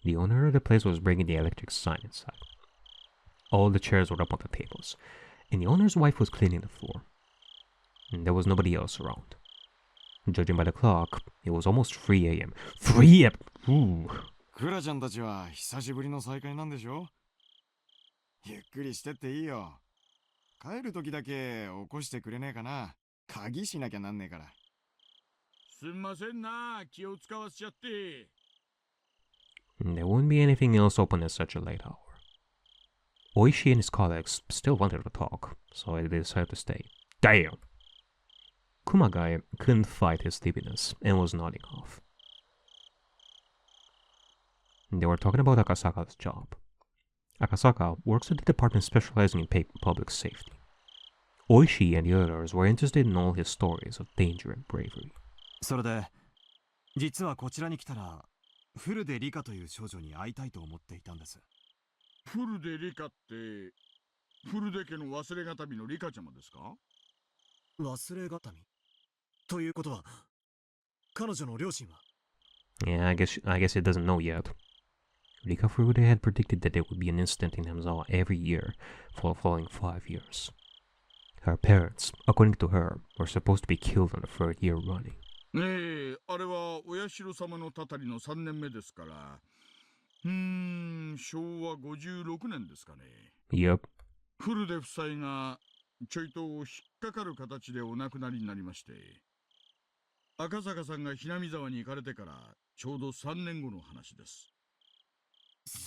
The owner of the place was bringing the electric sign inside. All the chairs were up on the tables, and the owner's wife was cleaning the floor. And there was nobody else around. Judging by the clock, it was almost 3 a.m. 3 a.m. Ooh. クラちゃんたちは久しぶりの再会なんでしょ？ゆっくりしてっていいよ。帰る時だけ起こしてくれねえかな。鍵しなきゃなんねえから。すんませんな、気を使わせちゃって。There wouldn't be anything else open at such a late hour. Oishi and his colleagues still wanted to talk, so they decided to stay. Damn! Kumagai couldn't fight his sleepiness and was nodding off. They were talking about Akasaka's job. Akasaka works at the department specializing in public safety. Oishi and the others were interested in all his stories of danger and bravery. それで、実はこちらに来たら、フルでリカという少女に会いたいと思っていたんです。フルでリカって、フルデ家の忘れがたみのリカちゃまですか？忘れがたみということは、彼女の両親は？ Yeah, I guess it doesn't know yet. Rika Furude had predicted that there would be an incident in Hinamizawa every year for the following 5 years. Her parents, according to her, were supposed to be killed on the third year running. ねえ、あれはお社様のたたりの3年目ですから。昭和56年ですかね。Yep. フルデ夫妻がちょいと引っかかる形でお亡くなりになりまして、赤坂さんがhinamizawa沢に行かれてからちょうど3年後の話です。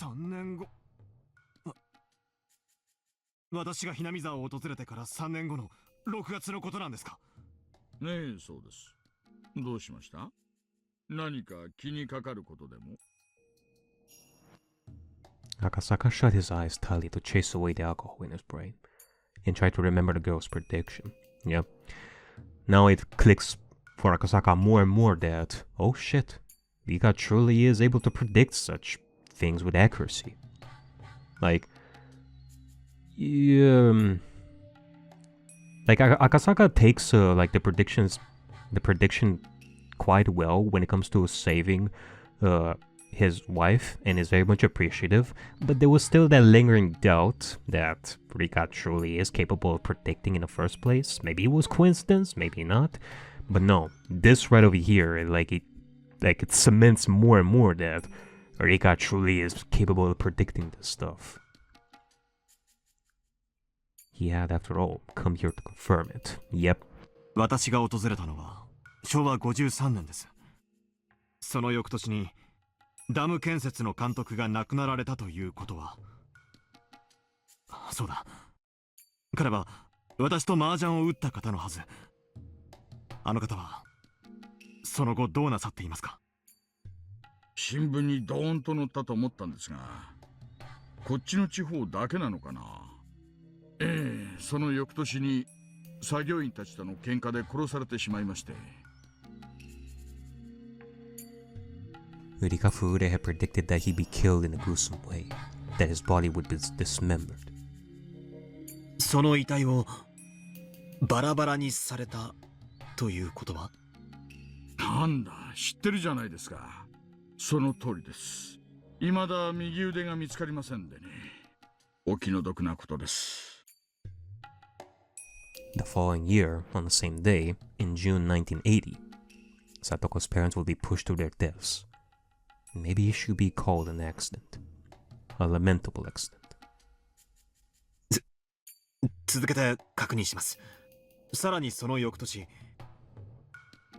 3年後。私がhinamizawa沢を訪れてから3年後の6月のことなんですか？ねえ、そうです。どうしました？何か気にかかることでも？ Akasaka shut his eyes tightly to chase away the alcohol in his brain and tried to remember the girl's prediction. Yep. Now it clicks for Akasaka more and more that, oh shit, Rika truly is able to predict such things with accuracy. Like, Akasaka takes like the prediction quite well when it comes to saving his wife and is very much appreciative, but there was still that lingering doubt that Rika truly is capable of predicting in the first place. Maybe it was coincidence, maybe not, but no, this right over here, it cements more and more that Rika truly is capable of predicting this stuff. He had, after all, come here to confirm it. Yep. 私が訪れたのは昭和53年です。その翌年にダム建設の監督が亡くなられたということは、そうだ、彼は私と麻雀を打った方のはず。あの方はその後どうなさっていますか？新聞にドーンと載ったと思ったんですが、こっちの地方だけなのかな。その翌年に作業員たちとの喧嘩で殺されてしまいまして。Rika Furude had predicted that he'd be killed in a gruesome way, that his body would be dismembered. その遺体をバラバラにされたということは？なんだ、知ってるじゃないですか。その通りです。未だ右腕が見つかりませんでね。お気の毒なことです。The following year, on the same day, in June 1980, Satoko's parents will be pushed to their deaths. Maybe it should be called an accident. A lamentable accident. 続けて確認します。さらにその翌年、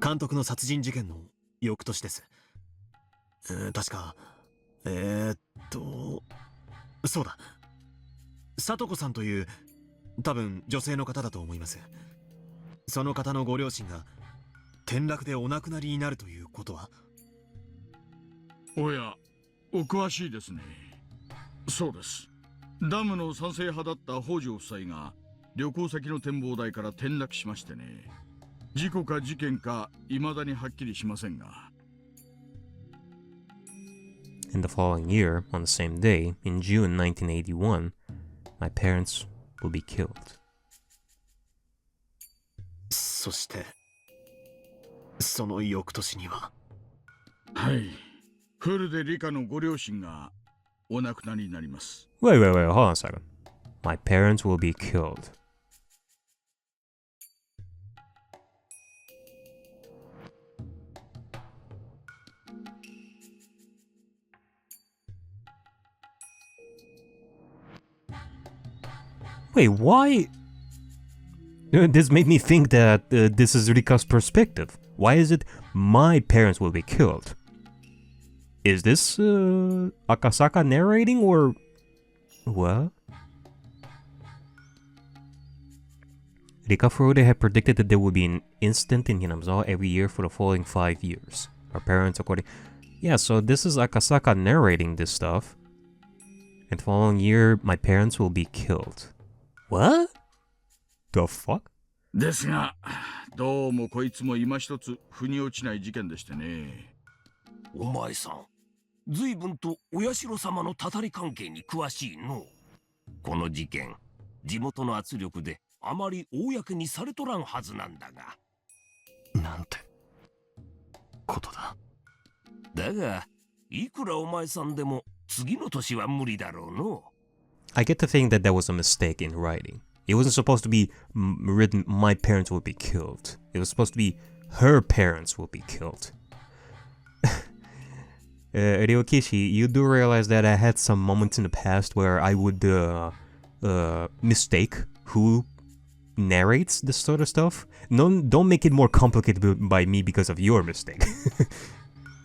監督の殺人事件の翌年です。確か、そうだ。聡子さんという多分女性の方だと思います。その方のご両親が転落でお亡くなりになるということは？おや、お詳しいですね。そうです。ダムの賛成派だった北条夫妻が旅行先の展望台から転落しましてね。事故か事件か未だにはっきりしませんが。In the following year, on the same day, in June 1981, my parents will be killed. そしてその翌年には、はい、フルでリカのご両親がお亡くなりになります。Wait, hold on a second. My parents will be killed. Wait, why? This made me think that this is Rika's perspective. Why is it my parents will be killed? Is this Akasaka narrating or what? Rika Furude had predicted that there would be an incident in Hinamizawa every year for the following 5 years. Her parents, according... Yeah, so this is Akasaka narrating this stuff. And the following year, my parents will be killed. What? The fuck? ですが、どうもこいつも今一つ腑に落ちない事件でしてね。お前さん、随分とお社様のたたり関係に詳しいの。この事件、地元の圧力であまり公にされとらんはずなんだが。なんてことだ。だが、いくらお前さんでも次の年は無理だろうの。I get to think that that was a mistake in writing. It wasn't supposed to be written, my parents will be killed. It was supposed to be, her parents will be killed. Ryokishi, you do realize that I had some moments in the past where I would mistake who narrates this sort of stuff. No, don't make it more complicated by me because of your mistake.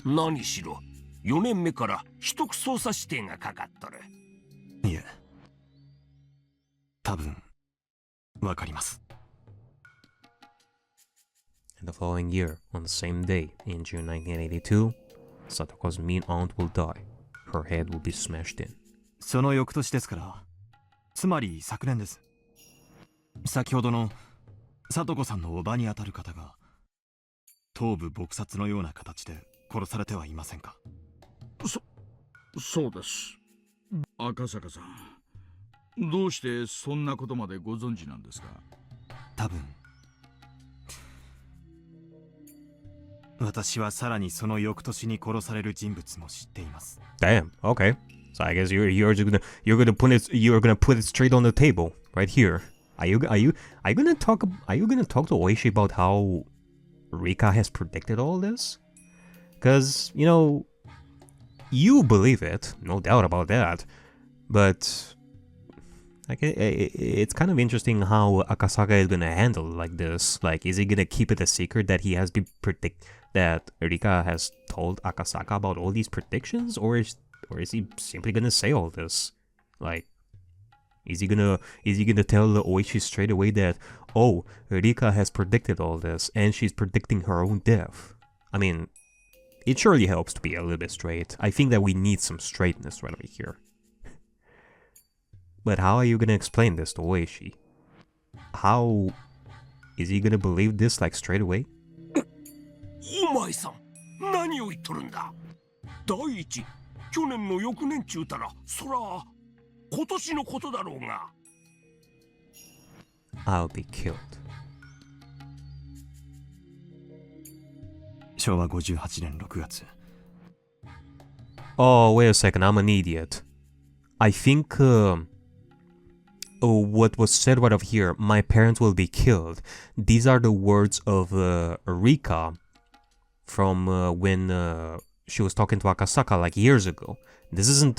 何しろ、4年目から秘匿捜査指定がかかっとる。いえ、多分わかります。And the following year, on the same day, in June 1982, Satoko's mean aunt will die. Her head will be smashed in. その翌年ですから、つまり昨年です。先ほどの聡子さんの叔母にあたる方が頭部撲殺のような形で殺されてはいませんか？そうです。赤坂さん、どうしてそんなことまでご存知なんですか？多分私はさらにその翌年に殺される人物も知っています。Damn. Okay. So I guess you're gonna put it straight on the table right here. Are you gonna talk to Oishi about how Rika has predicted all this? Because you believe it, no doubt about that. But like it's kind of interesting how Akasaka is gonna handle like this. Like, is he gonna keep it a secret that he has been that Rika has told Akasaka about all these predictions, or is he simply gonna say all this? Like, is he gonna tell the Oishi straight away that, oh, Rika has predicted all this and she's predicting her own death? I mean, it surely helps to be a little bit straight. I think that we need some straightness right over here. But how are you gonna explain this to Oishi? How is he gonna believe this like straight away? お前さん、何を言っとるんだ。第一、去年の翌年ちゅうたら、そら今年のことだろうが。I'll be killed. 昭和58年6月。Oh, wait a second, I'm an idiot. I think what was said right over here, my parents will be killed. These are the words of Rika from when she was talking to Akasaka like years ago. This isn't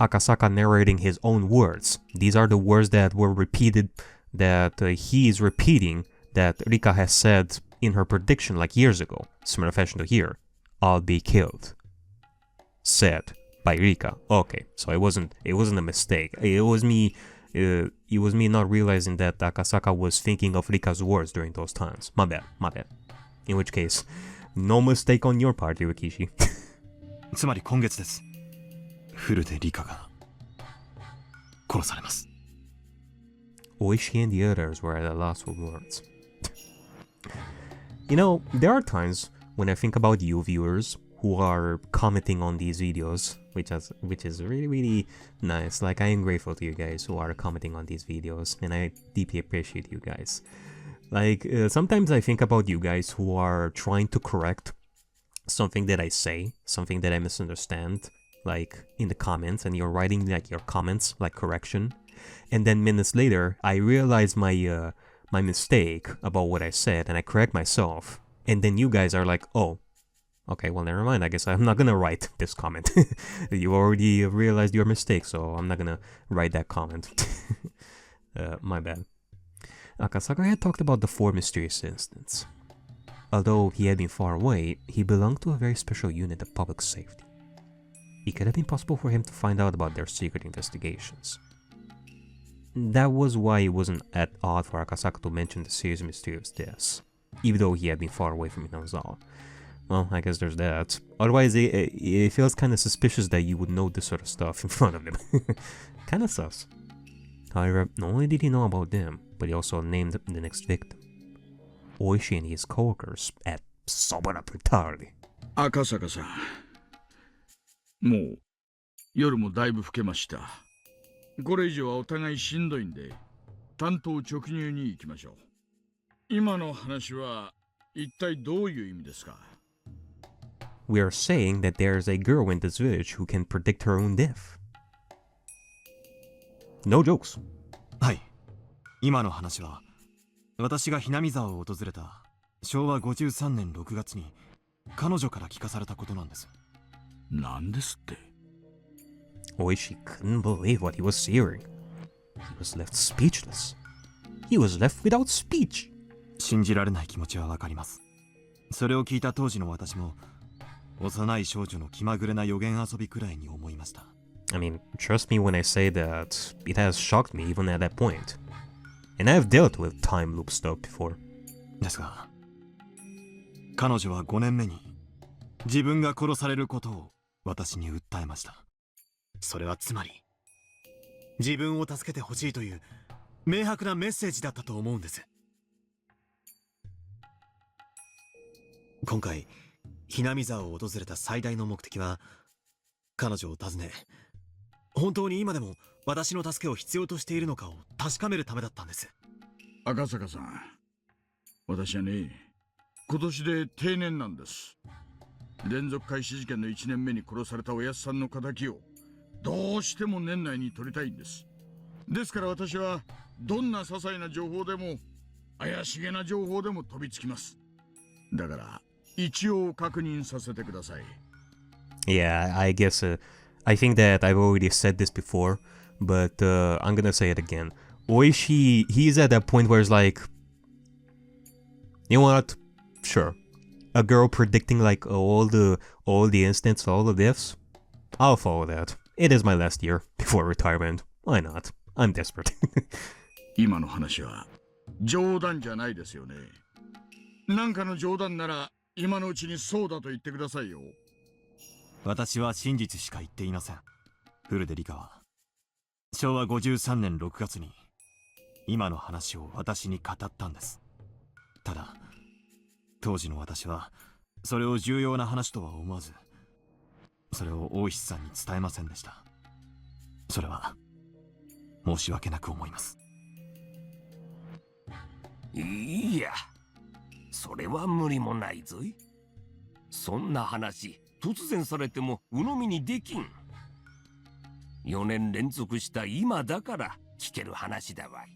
Akasaka narrating his own words. These are the words that were repeated, that he is repeating, that Rika has said in her prediction like years ago. Similar fashion to here. I'll be killed. Said by Rika. Okay, so it wasn't a mistake. It was me not realizing that Akasaka was thinking of Rika's words during those times. My bad. In which case, no mistake on your part, Ryukishi. つまり今月です。フルでリカが殺されます。Oishi and the others were at a loss for words. There are times when I think about you viewers who are commenting on these videos, which is really, really nice. Like, I am grateful to you guys who are commenting on these videos, and I deeply appreciate you guys. Like, sometimes I think about you guys who are trying to correct something that I say, something that I misunderstand, like in the comments, and you're writing like your comments, like correction, and then minutes later, I realize my my mistake about what I said, and I correct myself, and then you guys are like, oh, okay, well, never mind. I guess I'm not gonna write this comment. You already realized your mistake, so I'm not gonna write that comment. My bad. Akasaka had talked about the 4 mysterious incidents. Although he had been far away, he belonged to a very special unit of public safety. It could have been possible for him to find out about their secret investigations. That was why it wasn't at odd for Akasaka to mention the series of mysterious deaths, even though he had been far away from Hinamizawa. Well, I guess there's that. Otherwise, it feels kind of suspicious that you would know this sort of stuff in front of him. Kinda sus. However, not only did he know about them, but he also named the next victim. Oishi and his coworkers at Sobara brutality. 赤坂さん、もう夜もだいぶ更けました。これ以上はお互いしんどいんで、単刀直入に行きましょう。今の話は一体どういう意味ですか？ We are saying that there is a girl in this village who can predict her own death. No jokes. はい。今の話は、私がhinamizawaを訪れた昭和53年6月に彼女から聞かされたことなんです。なんですって？ Oishi couldn't believe what he was hearing. He was left speechless. He was left without speech. 信じられない気持ちはわかります。それを聞いた当時の私も、幼い少女の気まぐれな予言遊びくらいに思いました。I mean, trust me when I say that it has shocked me even at that point. And I have dealt with time loop stuff before. ですが、彼女は5年目に自分が殺されることを私に訴えました。それはつまり、自分を助けてほしいという明白なメッセージだったと思うんです。今回、hinamizawaを訪れた最大の目的は、彼女を訪ね、本当に今でも私の助けを必要としているのかを確かめるためだったんです。赤坂さん、私はね、今年で定年なんです。連続開始事件の1年目に殺されたおやすさんの仇をどうしても年内に取りたいんです。ですから私はどんな些細な情報でも怪しげな情報でも飛びつきます。だから一応確認させてください。Yeah, I guess I think that I've already said this before, but I'm gonna say it again. Oishi, he's at that point where it's like, you know what? Sure. A girl predicting like all the incidents, all the deaths. I'll follow that. It is my last year before retirement. Why not? I'm desperate. 今の話は冗談じゃないですよね。なんかの冗談なら今のうちにそうだと言ってくださいよ。私は真実しか言っていません。フルデリカは昭和53年6月に今の話を私に語ったんです。ただ当時の私はそれを重要な話とは思わず、それを大石さんに伝えませんでした。それは申し訳なく思います。いや、それは無理もないぞい。そんな話突然されても鵜呑みにできん。4年連続した今だから聞ける話だわい。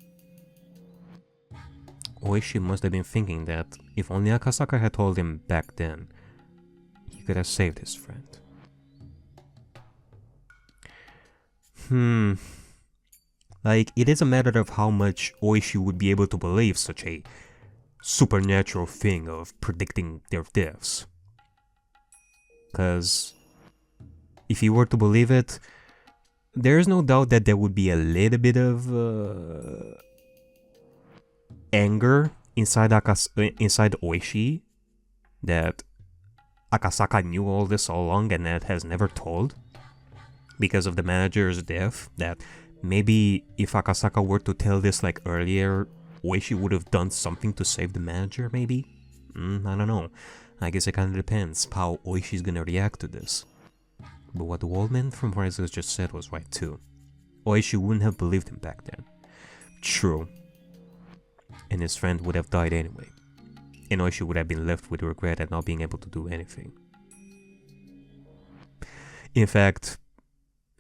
Oishi must have been thinking that if only Akasaka had told him back then, he could have saved his friend. Like, it is a matter of how much Oishi would be able to believe such a supernatural thing of predicting their deaths. Because if he were to believe it, there is no doubt that there would be a little bit of anger inside Oishi that Akasaka knew all this all along and that has never told because of the manager's death. That maybe if Akasaka were to tell this like earlier, Oishi would have done something to save the manager, maybe? I don't know. I guess it kind of depends how Oishi's gonna react to this. But what the old man from Horizons just said was right too. Oishi wouldn't have believed him back then. True. And his friend would have died anyway. And Oishi would have been left with regret at not being able to do anything. In fact,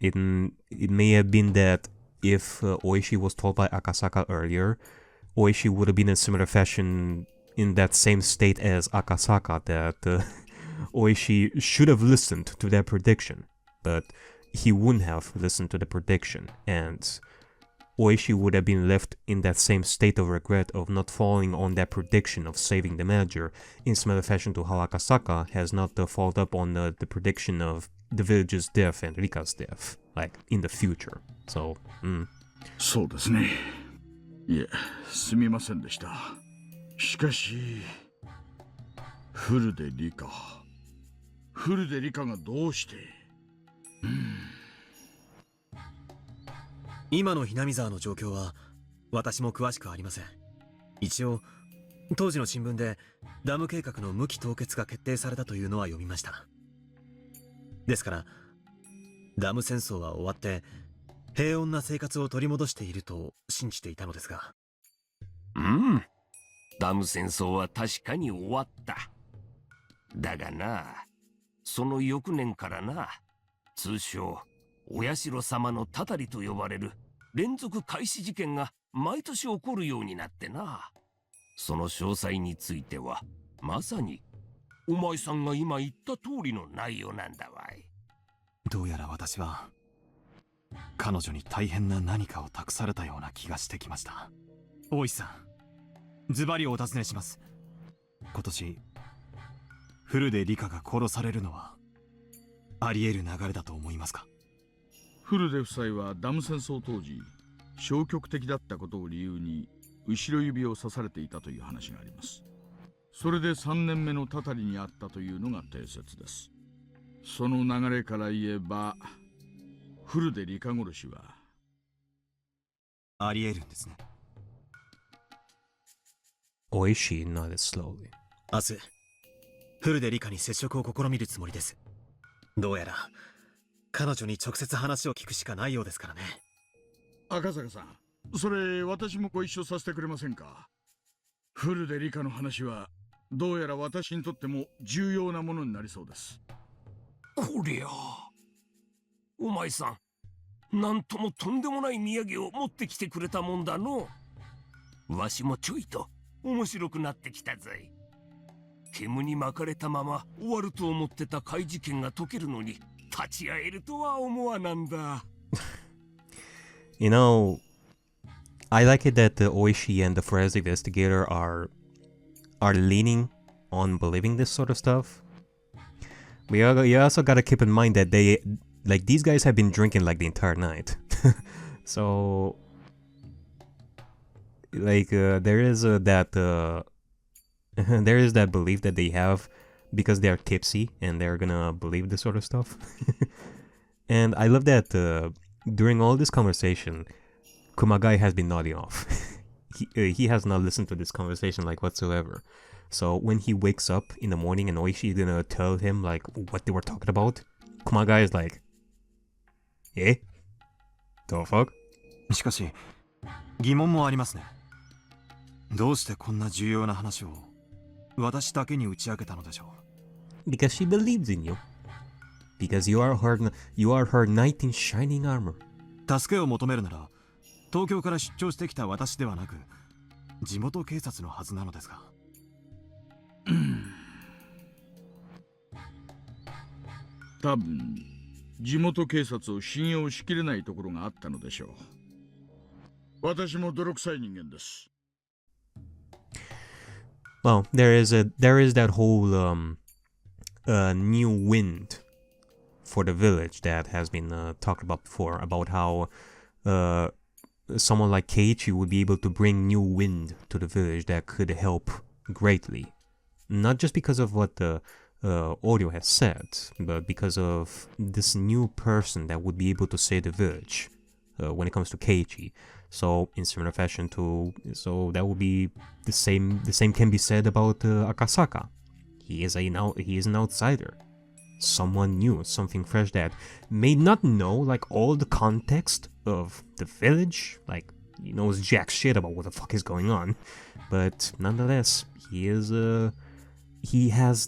it may have been that if Oishi was told by Akasaka earlier, Oishi would have been in similar fashion in that same state as Akasaka, that Oishi should have listened to that prediction, but he wouldn't have listened to the prediction, and Oishi would have been left in that same state of regret of not falling on that prediction of saving the manager, in similar fashion to how Akasaka has not followed up on the prediction of the village's death and Rika's death, like in the future. So, そうですね。いえ、すみませんでした。しかし、フルでリカがどうして。今の雛見沢の状況は私も詳しくありません。一応当時の新聞でダム計画の無期凍結が決定されたというのは読みました。ですからダム戦争は終わって平穏な生活を取り戻していると信じていたのですが。ダム戦争は確かに終わった。だがな、その翌年からな、通称お社様のたたりと呼ばれる連続開始事件が毎年起こるようになってな。その詳細についてはまさにお前さんが今言った通りの内容なんだわい。どうやら私は彼女に大変な何かを託されたような気がしてきました。大石さん、ズバリお尋ねします。今年フルでリカが殺されるのはあり得る流れだと思いますか？フルデ夫妻はダム戦争当時消極的だったことを理由に後ろ指を刺されていたという話があります。それで3年目のたたりにあったというのが定説です。その流れから言えばフルデリカ殺しはあり得るんですね。Oishi nodded slowly. 明日フルでリカに接触を試みるつもりです。どうやら彼女に直接話を聞くしかないようですからね。赤坂さん、それ私もご一緒させてくれませんか？フルでリカの話はどうやら私にとっても重要なものになりそうです。こりゃお前さん、なんともとんでもない土産を持ってきてくれたもんだの。わしもちょいと面白くなってきたぜ。煙に巻かれたまま終わると思ってた怪事件が解けるのに立ち会えるとは思わなんだ。You know, I like it that the Oishi and the forensic investigator are leaning on believing this sort of stuff. You also gotta keep in mind that these guys have been drinking like the entire night. So there is that there is that belief that they have because they are tipsy and they're gonna believe this sort of stuff. And I love that during all this conversation, Kumagai has been nodding off. He has not listened to this conversation like whatsoever. So when he wakes up in the morning and Oishi is gonna tell him like what they were talking about, Kumagai is like, "Eh? The fuck?" しかし疑問もありますね。どうしてこんな重要な話を私だけに打ち明けたのでしょう。 Because she believes in you. Because you are her knight in shining armor. 助けを求めるなら東京から出張してきた私ではなく地元警察のはずなのですが。多分地元警察を信用しきれないところがあったのでしょう。私も泥臭い人間です。Well, there is that whole new wind for the village that has been talked about before, about how someone like Keiichi would be able to bring new wind to the village that could help greatly. Not just because of what the audio has said, but because of this new person that would be able to save the village when it comes to Keiichi. So in similar fashion so that would be the same can be said about Akasaka. He is an outsider. Someone new, something fresh that may not know like all the context of the village, like he knows jack shit about what the fuck is going on, but nonetheless he has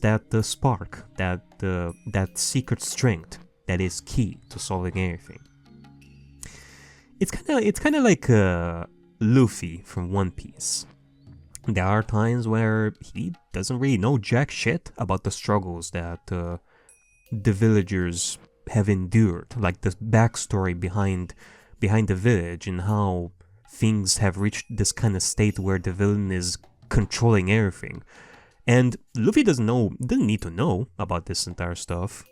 that spark, that secret strength that is key to solving everything. It's kind of like Luffy from One Piece. There are times where he doesn't really know jack shit about the struggles that the villagers have endured, like the backstory behind the village and how things have reached this kind of state where the villain is controlling everything. And Luffy doesn't need to know about this entire stuff.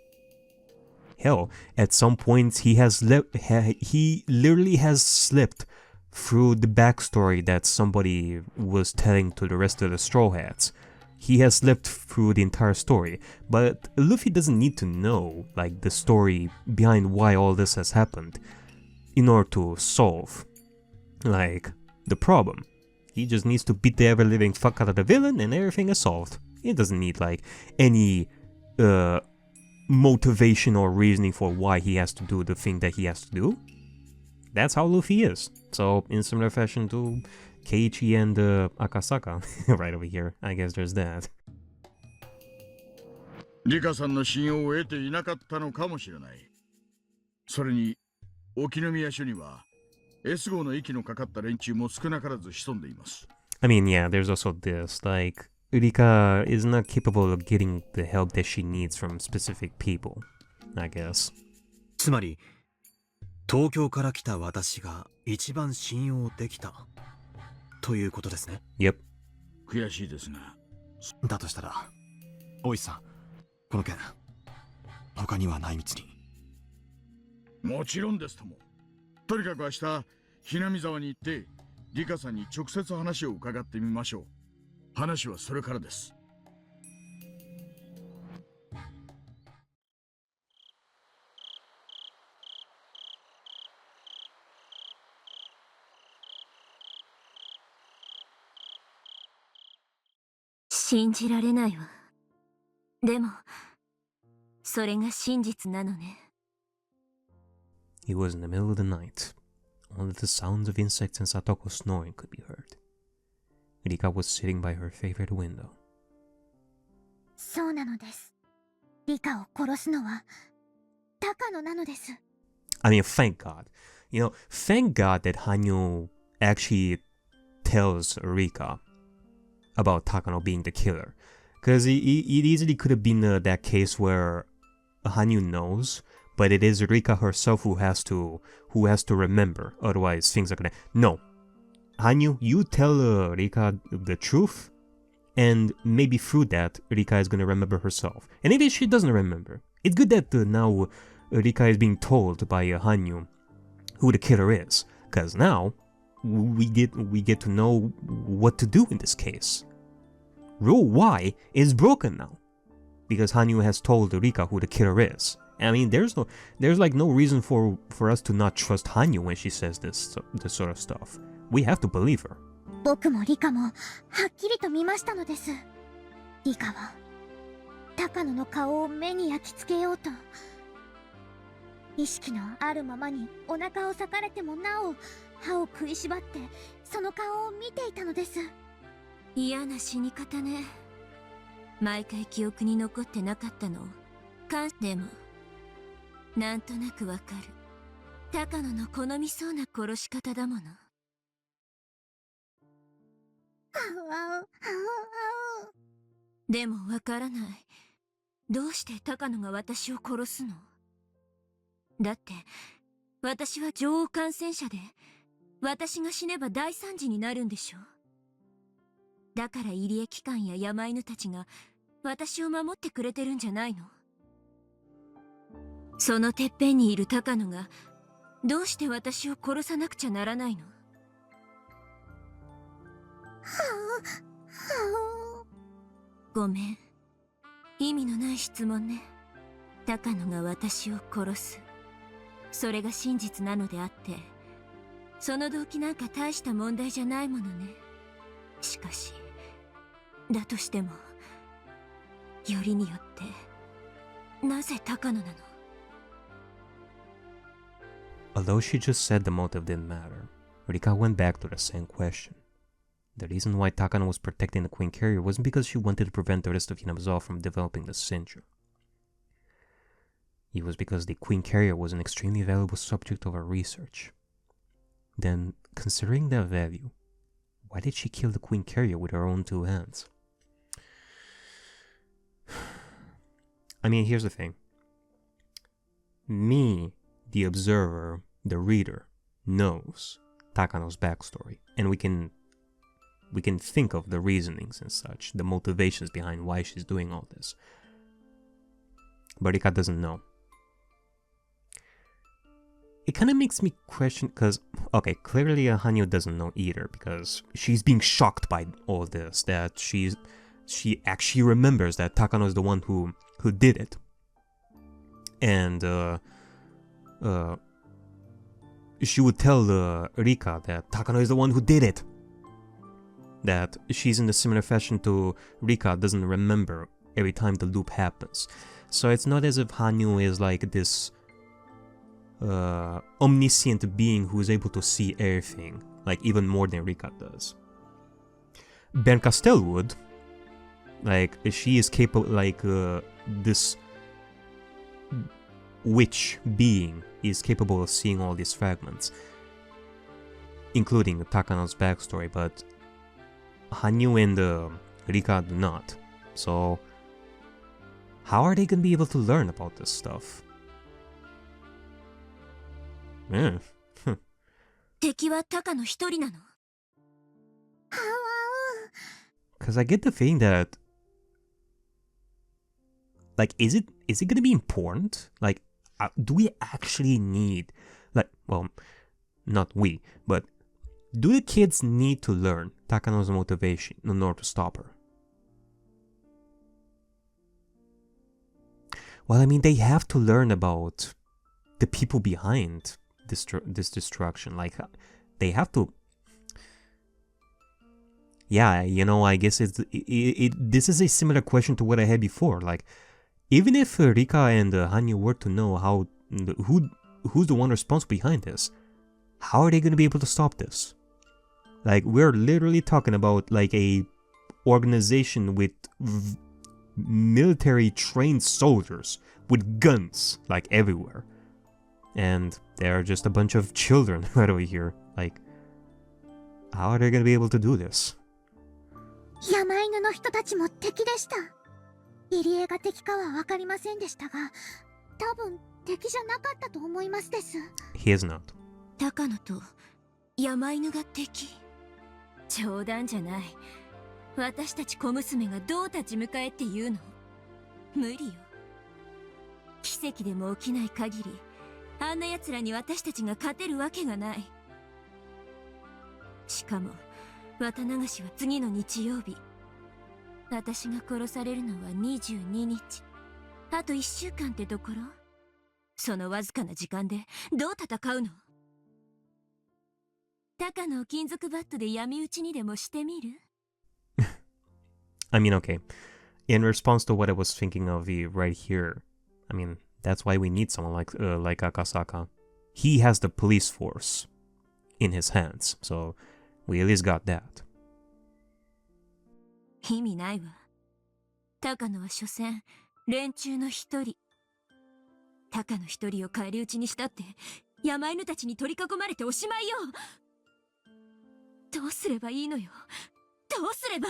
Hell, at some points he literally has slipped through the backstory that somebody was telling to the rest of the Straw Hats. He has slipped through the entire story, but Luffy doesn't need to know, like, the story behind why all this has happened in order to solve, like, the problem. He just needs to beat the ever-living fuck out of the villain and everything is solved. He doesn't need, like, any motivation or reasoning for why he has to do the thing that he has to do. That's how Luffy is. So, in similar fashion to Keiichi and Akasaka, right over here, I guess there's that. リカさんの信用を得ていなかったのかもしれない。それに、沖宮署には S 号の息のかかった連中も少なからず潜んでいます。I mean, yeah, there's also this, like, Rika is not capable of getting the help that she needs from specific people, I guess. つまり、東京から来た私が一番信用できたということですね。Yep. 悔しいですが。だとしたら、大石さん、この件、他にはない道に。もちろんですとも。とにかく明日、Hinamizawaに行って、リカさんに直接話を伺ってみましょう。話はそれからです。信じられないわ。でも、それが真実なのね。It was in the middle of the night. Only the sounds of insects and Satoko's snoring could be heard. Rika was sitting by her favorite window. そうなのです。リカを殺すのは高野なのです。I mean, thank God. You know, thank God that Hanyu actually tells Rika about Takano being the killer. Because it easily could have been that case where Hanyu knows, but it is Rika herself who has to remember. Otherwise, things are gonna... No. Hanyu, you tell Rika the truth, and maybe through that, Rika is gonna remember herself. And if she doesn't remember, it's good that now Rika is being told by Hanyu who the killer is. Because now, we get to know what to do in this case. Rule Y is broken now, because Hanyu has told Rika who the killer is. I mean, there's like no reason for us to not trust Hanyu when she says this sort of stuff. We have to believe her. 僕もリカもはっきりと見ましたのです。リカは高野の顔を目に焼き付けようと、意識のあるままにお腹を裂かれてもなお歯を食いしばってその顔を見ていたのです。嫌な死に方ね。毎回記憶に残ってなかったの。でもなんとなくわかる。高野の好みそうな殺し方だもの。でもわからない。どうして高野が私を殺すの？だって私は女王感染者で、私が死ねば大惨事になるんでしょ。だから入江機関や山犬たちが私を守ってくれてるんじゃないの？そのてっぺんにいる高野がどうして私を殺さなくちゃならないの？ごめん。意味のない質問ね。高野が私を殺す。それが真実なのであって、その動機なんか大した問題じゃないものね。しかし、だとしても、よりによって、なぜ高野なの？ Although she just said the motive didn't matter, Rika went back to the same question. The reason why Takano was protecting the Queen Carrier wasn't because she wanted to prevent the rest of Hinamizawa from developing the syndrome. it was because the Queen Carrier was an extremely valuable subject of her research. Then, considering that value, why did she kill the Queen Carrier with her own 2 hands? I mean, here's the thing. Me, the observer, the reader, knows Takano's backstory, and we can think of the reasonings and such, the motivations behind why she's doing all this. But Rika doesn't know. It kind of makes me question, because, okay, clearly Hanyu doesn't know either, because she's being shocked by all this, that she actually remembers that Takano is the one who did it. And she would tell Rika that Takano is the one who did it. That she's in a similar fashion to Rika, doesn't remember every time the loop happens. So it's not as if Hanyu is like this omniscient being who is able to see everything, like even more than Rika does. Ben Castell would. Like, she is capable, like, this witch being is capable of seeing all these fragments, including Takano's backstory, but Hanyu and Rika do not. So, how are they gonna be able to learn about this stuff? Yeah. 敵はタカの一人なの? Because I get the feeling that, like, is it gonna be important? Like, do we actually need, like, well, not we, but do the kids need to learn Takano's motivation in order to stop her? Well, I mean, they have to learn about the people behind this destruction. Like, they have to. Yeah, you know, I guess this is a similar question to what I had before. Like, even if Rika and Hanyu were to know who's the one responsible behind this, how are they going to be able to stop this? Like, we're literally talking about like a organization with military trained soldiers with guns like everywhere, and they're just a bunch of children right over here. Like, how are they going to be able to do this? 山犬の人たちも敵でした。入江が敵かは分かりませんでしたが、多分敵じゃなかったと思いますです。He is not. 高野と山犬が敵？冗談じゃない。私たち小娘がどう立ち向かえって言うの？無理よ。奇跡でも起きない限り、あんな奴らに私たちが勝てるわけがない。しかも綿流しは次の日曜日。私が殺されるのは22日。あと1週間ってところ。そのわずかな時間でどう戦うの？高野を金属バットで闇討ちにでもしてみる？ I mean, okay. In response to what I was thinking of right here, I mean, that's why we need someone like Akasaka. He has the police force in his hands, so we at least got that. 意味ないわ。高野は所詮連中の一人。高野一人を返り討ちにしたって山犬たちに取り囲まれておしまいよ。どうすればいいのよ。どうすれば。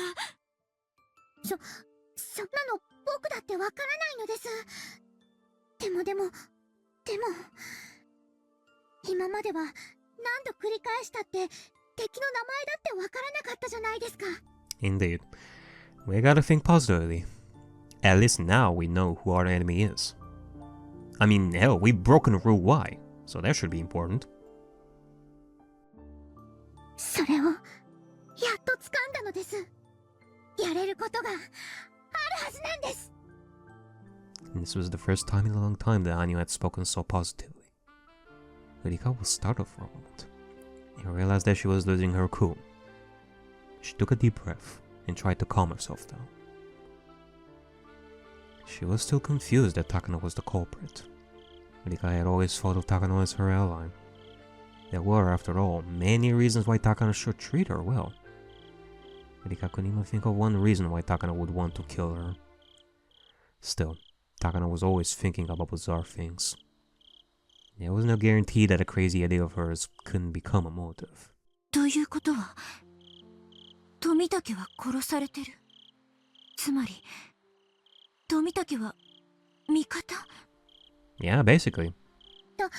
そんなの僕だってわからないのです。でも今までは何度繰り返したって敵の名前だってわからなかったじゃないですか。 Indeed. We gotta think positively. At least now we know who our enemy is. I mean, hell, we've broken Rule Y, so that should be important. それをやっと掴んだのです。やれることがあるはずなんです。 And this was the first time in a long time that Hanyu had spoken so positively. Rika was startled for a moment and realized that she was losing her cool. She took a deep breath and tried to calm herself down. She was still confused that Takano was the culprit. Rika had always thought of Takano as her ally. There were, after all, many reasons why Takano should treat her well. Rika couldn't even think of one reason why Takano would want to kill her. Still, Takano was always thinking about bizarre things. There was no guarantee that a crazy idea of hers couldn't become a motive. ということは、富武は殺されてる。つまり、富武は味方？ Yeah, basically. 多分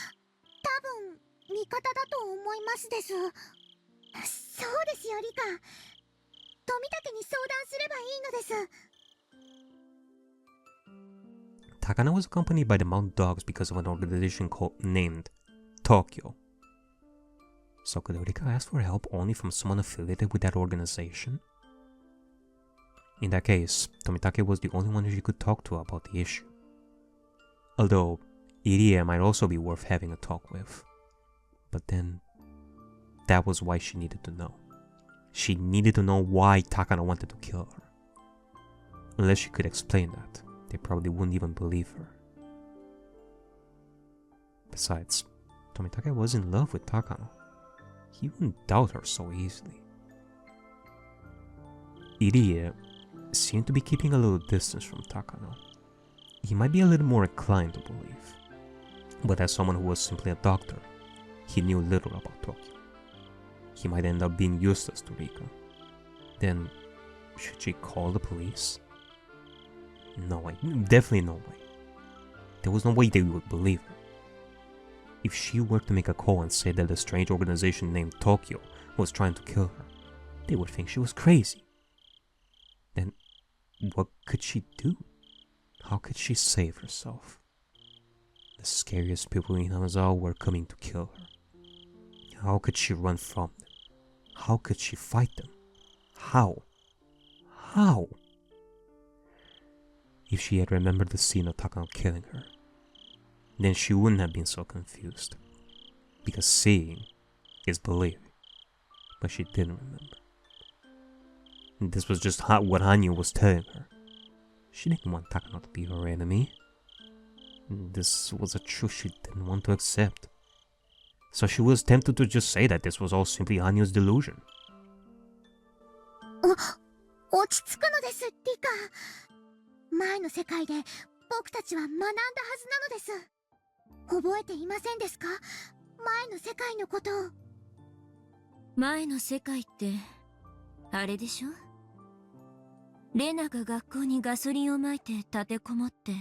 味方だと思いますです。そうですよ、リカ。富武に相談すればいいのです。Takano was accompanied by the Mountain Dogs because of an organization named Tokyo. So could Eureka ask for help only from someone affiliated with that organization? In that case, Tomitake was the only one she could talk to about the issue. Although, Irie might also be worth having a talk with. But then, that was why she needed to know. She needed to know why Takano wanted to kill her. Unless she could explain that, they probably wouldn't even believe her. Besides, Tomitake was in love with Takano. He wouldn't doubt her so easily. Irie seemed to be keeping a little distance from Takano. He might be a little more inclined to believe. But as someone who was simply a doctor, he knew little about Tokyo. He might end up being useless to Rika. Then, should she call the police? No way. Definitely no way. There was no way they would believe her. If she were to make a call and say that a strange organization named Tokyo was trying to kill her, they would think she was crazy. Then, what could she do? How could she save herself? The scariest people in Hinamizawa were coming to kill her. How could she run from them? How could she fight them? How? How? If she had remembered the scene of Takano killing her, then she wouldn't have been so confused. Because seeing is believing. But she didn't remember. And this was just what Hanyu was telling her. She didn't want Takano to be her enemy. This was a truth she didn't want to accept. So she was tempted to just say that this was all simply Hanyu's delusion. 落ち着くのです、リカ。前の世界で僕たちは学んだはずなのです。覚えていませんですか？前の世界のことを。前の世界ってあれでしょ？レナが学校にガソリンをまいて立てこもって。違い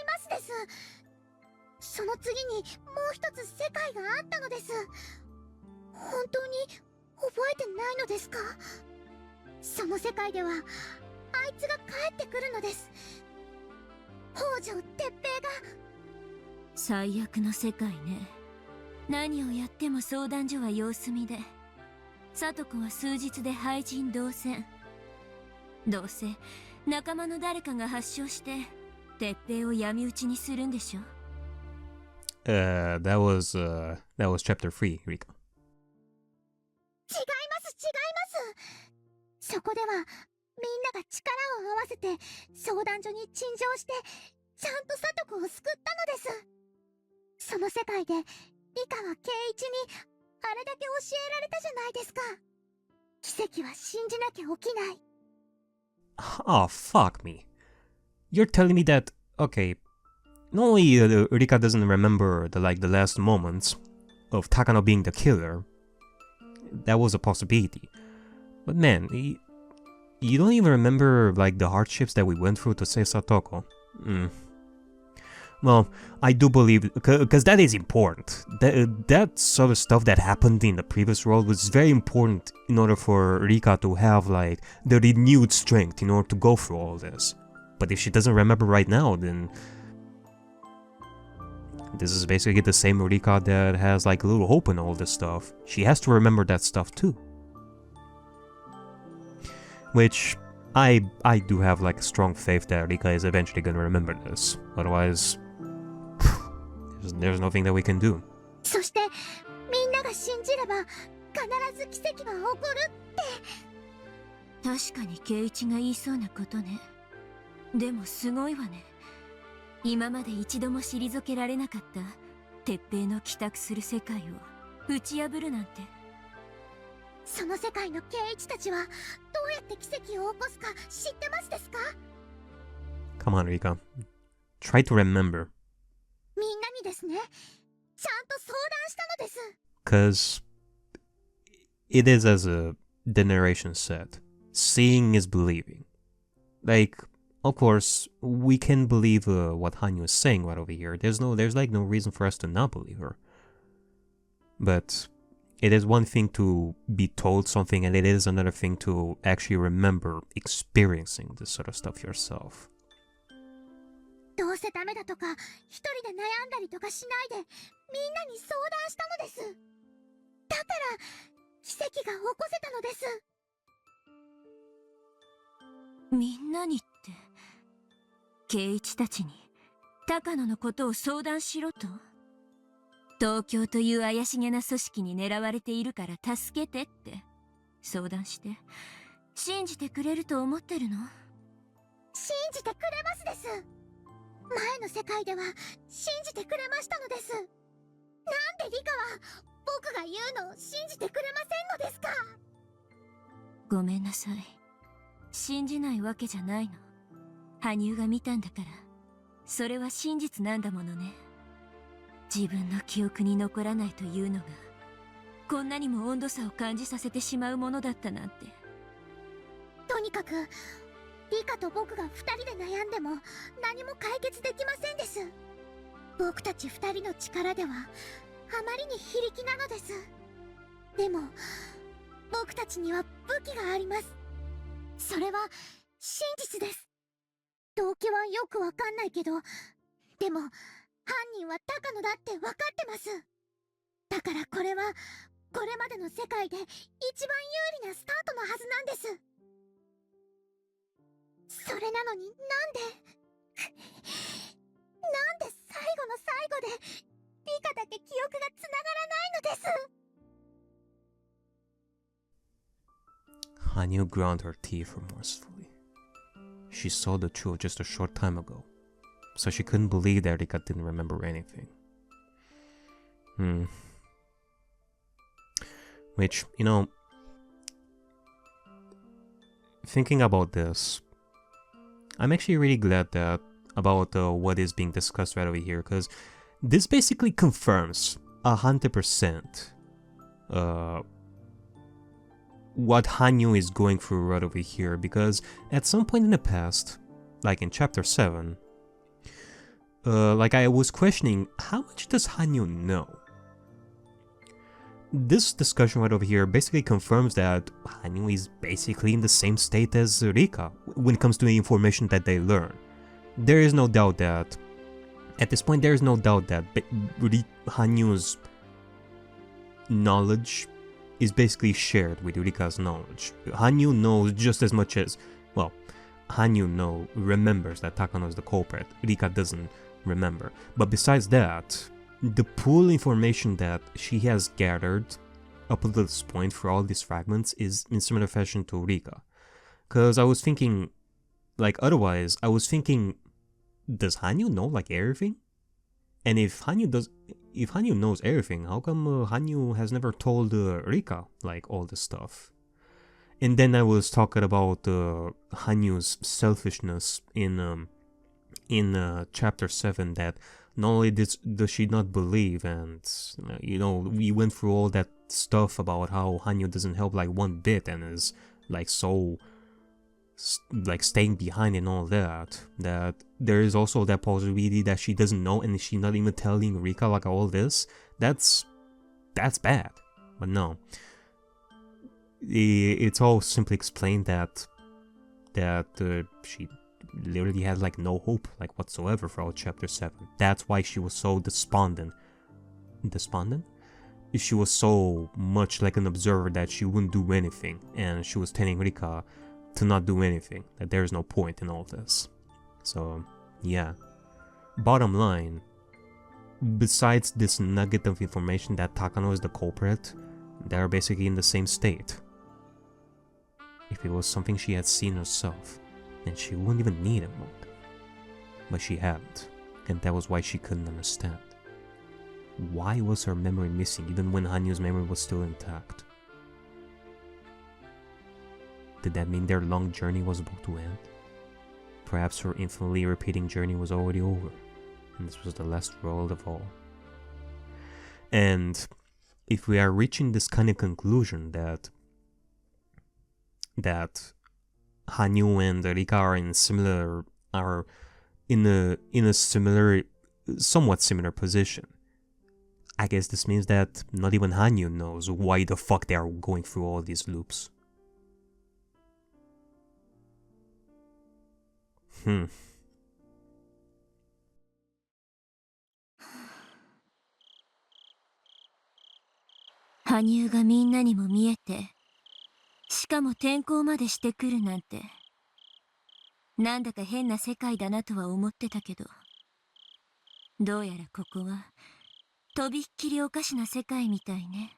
ますです。その次にもう一つ世界があったのです。本当に覚えてないのですか？その世界ではあいつが帰ってくるのです。北条哲平が。最悪の世界ね。何をやっても相談所は様子見で、聡子は数日で廃人同然。どうせ仲間の誰かが発症して哲平を闇討ちにするんでしょ。That was chapter 3, Rika. 違います。そこではみんなが力を合わせて相談所に陳情してちゃんと聡子を救ったのです。その世界でリカは圭一にあれだけ教えられたじゃないですか。奇跡は信じなきゃ起きない。Oh, fuck me. You're telling me that, okay, not only Rika doesn't remember the last moments of Takano being the killer, that was a possibility. But man, you don't even remember the hardships that we went through to save Satoko. Well, I do believe, because that is important. That sort of stuff that happened in the previous world was very important in order for Rika to have the renewed strength in order to go through all this. But if she doesn't remember right now, then this is basically the same Rika that has a little hope in all this stuff. She has to remember that stuff too. Which I do have a strong faith that Rika is eventually gonna remember this. Otherwise, there's nothing that we can do. そしてみんなが信じれば必ず奇跡は起こるって。確かに圭一が言いそうなことね。でもすごいわね。今まで一度も退けられなかった鉄平の帰宅する世界を打ち破るなんて。その世界の圭一たちはどうやって奇跡を起こすか知ってますですか？ Come on, Rika. Try to remember. みんなにですね、ちゃんと相談したのです。Because it is as the narration said, seeing is believing. Like, of course, we can believe what Hanyu is saying right over here. There's like no reason for us to not believe her. But it is one thing to be told something, and it is another thing to actually remember experiencing this sort of stuff yourself. どうせダメだとか、一人で悩んだりとかしないで、みんなに相談したのです。だから、奇跡が起こせたのです。みんなにって、圭一たちに高野のことを相談しろと？東京という怪しげな組織に狙われているから助けてって相談して信じてくれると思ってるの？信じてくれますです。前の世界では信じてくれましたのです。なんでリカは僕が言うのを信じてくれませんのですか？ごめんなさい。信じないわけじゃないの。羽生が見たんだから、それは真実なんだものね。自分の記憶に残らないというのが、こんなにも温度差を感じさせてしまうものだったなんて。とにかく、リカと僕が2人で悩んでも何も解決できませんです。僕たち2人の力ではあまりに非力なのです。でも、僕たちには武器があります。それは真実です。動機はよくわかんないけど、でも犯人は高野だってわかってます。だからこれはこれまでの世界で一番有利なスタートのはずなんです。それなのになんで最後の最後でリカだけ記憶がつながらないのです。Hanyu ground her teeth remorsefully. She saw the truth just a short time ago, so she couldn't believe that Rika didn't remember anything. Which, you know, thinking about this, I'm actually really glad that about what is being discussed right over here, because this basically confirms 100% what Hanyu is going through right over here, because at some point in the past, like in chapter 7, like I was questioning, how much does Hanyu know? This discussion right over here basically confirms that Hanyu is basically in the same state as Rika when it comes to the information that they learn. There is no doubt that, at this point, there is no doubt that Hanyu's knowledge is basically shared with Rika's knowledge. Hanyu knows just as much as, well, Hanyu remembers that Takano is the culprit. Rika doesn't remember. But besides that, the pool information that she has gathered up to this point for all these fragments is in similar fashion to Rika. Because I was thinking, like, otherwise, I was thinking, does Hanyu know, like, everything? And if Hanyu knows everything, how come Hanyu has never told Rika, like, all this stuff? And then I was talking about Hanyu's selfishness in chapter 7, that not only does she not believe, and, you know, we went through all that stuff about how Hanyu doesn't help, like, one bit, and is, like, so, like, staying behind and all that, that there is also that possibility that she doesn't know, and she's not even telling Rika, like, all this. That's bad. But no, it's all simply explained that she literally had, like, no hope, like, whatsoever throughout chapter 7. That's why she was so despondent. She was so much like an observer that she wouldn't do anything, and she was telling Rika to not do anything, that there's no point in all this. So, yeah. Bottom line, besides this nugget of information that Takano is the culprit, they're basically in the same state. If it was something she had seen herself, then she wouldn't even need a motive. But she hadn't, and that was why she couldn't understand. Why was her memory missing even when Hanyu's memory was still intact? Did that mean their long journey was about to end? Perhaps her infinitely repeating journey was already over, and this was the last world of all. And if we are reaching this kind of conclusion that Hanyu and Rika are in a similar, somewhat similar position, I guess this means that not even Hanyu knows why the fuck they are going through all these loops.羽生がみんなにも見えて、しかも転校までしてくるなんて、なんだか変な世界だなとは思ってたけど、どうやらここはとびっきりおかしな世界みたいね。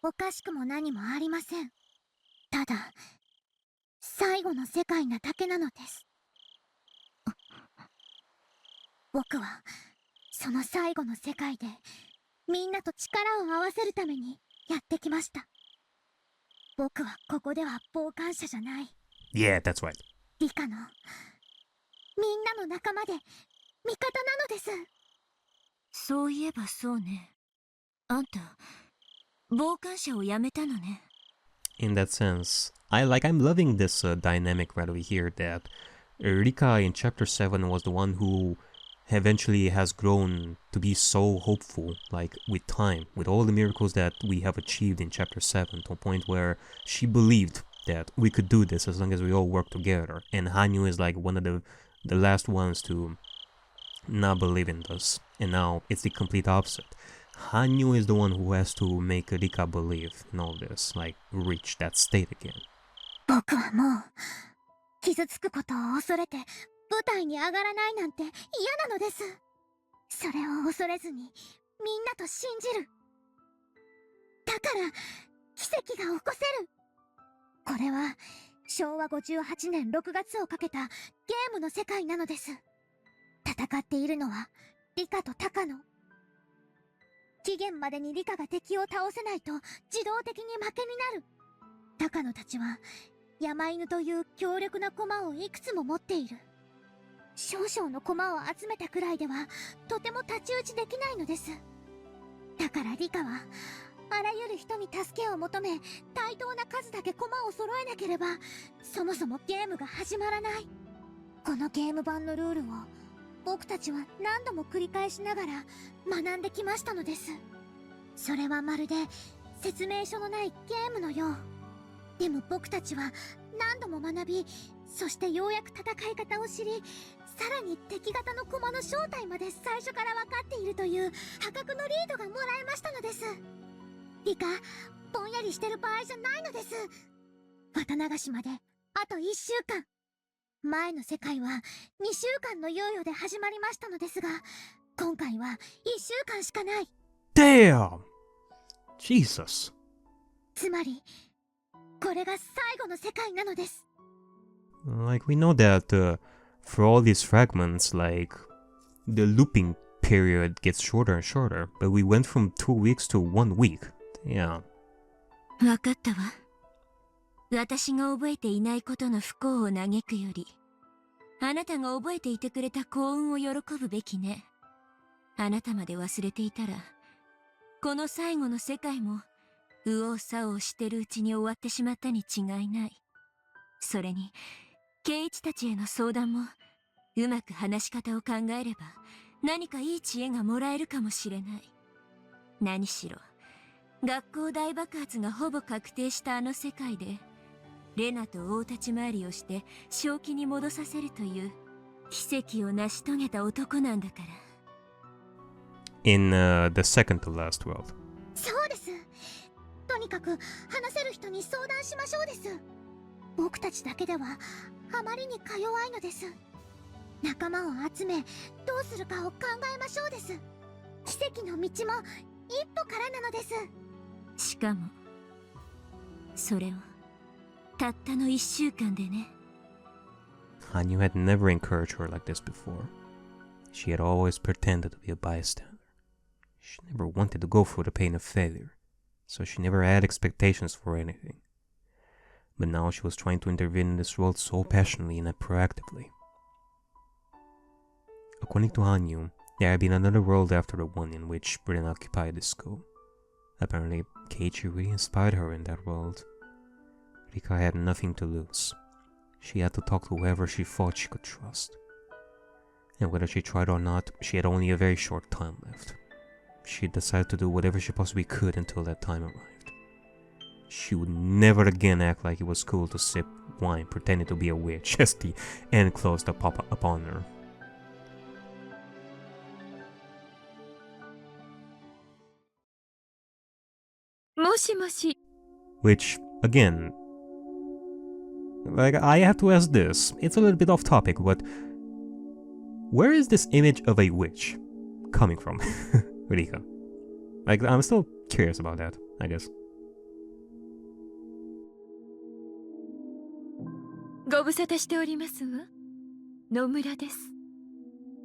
おかしくも何もありません。ただ最後の世界なだけなのです。僕はその最後の世界でみんなと力を合わせるためにやってきました。僕はここでは傍観者じゃない。Yeah, that's right. リカのみんなの仲間で味方なのです。そういえばそうね。あんた傍観者をやめたのね。In that sense, I'm loving this dynamic right over here that Rika in chapter 7 was the one who eventually has grown to be so hopeful, like with time, with all the miracles that we have achieved in chapter 7, to a point where she believed that we could do this as long as we all work together. And Hanyu is like one of the last ones to not believe in this. And now it's the complete opposite. Hanyu is the one who has to make Rika believe in all this, like reach that state again. 僕はもう傷つくことを恐れて舞台に上がらないなんて嫌なのです。それを恐れずにみんなと信じる。だから奇跡が起こせる。これは昭和58年6月をかけたゲームの世界なのです。戦っているのはリカとタカノ。期限までにリカが敵を倒せないと自動的に負けになる。タカノたちは山犬という強力な駒をいくつも持っている。少々の駒を集めたくらいではとても太刀打ちできないのです。だからリカはあらゆる人に助けを求め、対等な数だけ駒を揃えなければそもそもゲームが始まらない。このゲーム版のルールを僕たちは何度も繰り返しながら学んできましたのです。それはまるで説明書のないゲームのよう。でも僕たちは何度も学び、そしてようやく戦い方を知り、さらに敵方の駒の正体まで最初から分かっているという破格のリードがもらえましたのです。リカ、ぼんやりしてる場合じゃないのです。綿流しまであと1週間。前の世界は2週間の猶予で始まりましたのですが、今回は1週間しかない。Damn! Jesus. つまりこれが最後の世界なのです。Like, we know that for all these fragments, like, the looping period gets shorter and shorter, but we went from 2 weeks to 1 week. Yeah. わかったわ。私が覚えていないことの不幸を嘆くより、あなたが覚えていてくれた幸運を喜ぶべきね。あなたまで忘れていたら、この最後の世界も右往左往してるうちに終わってしまったに違いない。それに圭一たちへの相談もうまく話し方を考えれば何かいい知恵がもらえるかもしれない。何しろ学校大爆発がほぼ確定したあの世界でレナと大立ち回りをして正気に戻させるという奇跡を成し遂げた男なんだから。 In the second to last world. そうです。とにかく話せる人に相談しましょうです。僕たちだけではあまりにか弱いのです。仲間を集めどうするかを考えましょうです。奇跡の道も一歩からなのです。しかもそれをたったの1週間でね。 Hanyu had never encouraged her like this before. She had always pretended to be a bystander. She never wanted to go through the pain of failure, so she never had expectations for anything. but now she was trying to intervene in this world so passionately and proactively. According to Hanyu, there had been another world after the one in which Britain occupied the school. Apparently, Keiichiri inspired her in that world. Rika had nothing to lose. She had to talk to whoever she thought she could trust. And whether she tried or not, she had only a very short time left. She decided to do whatever she possibly could until that time arrived. She would never again act like it was cool to sip wine pretending to be a witch as the end closed upon her. Which, again, like, I have to ask this. It's a little bit off topic, but where is this image of a witch coming from, Rika? Like, I'm still curious about that, I guess. ご無沙汰しておりますわ。野村です。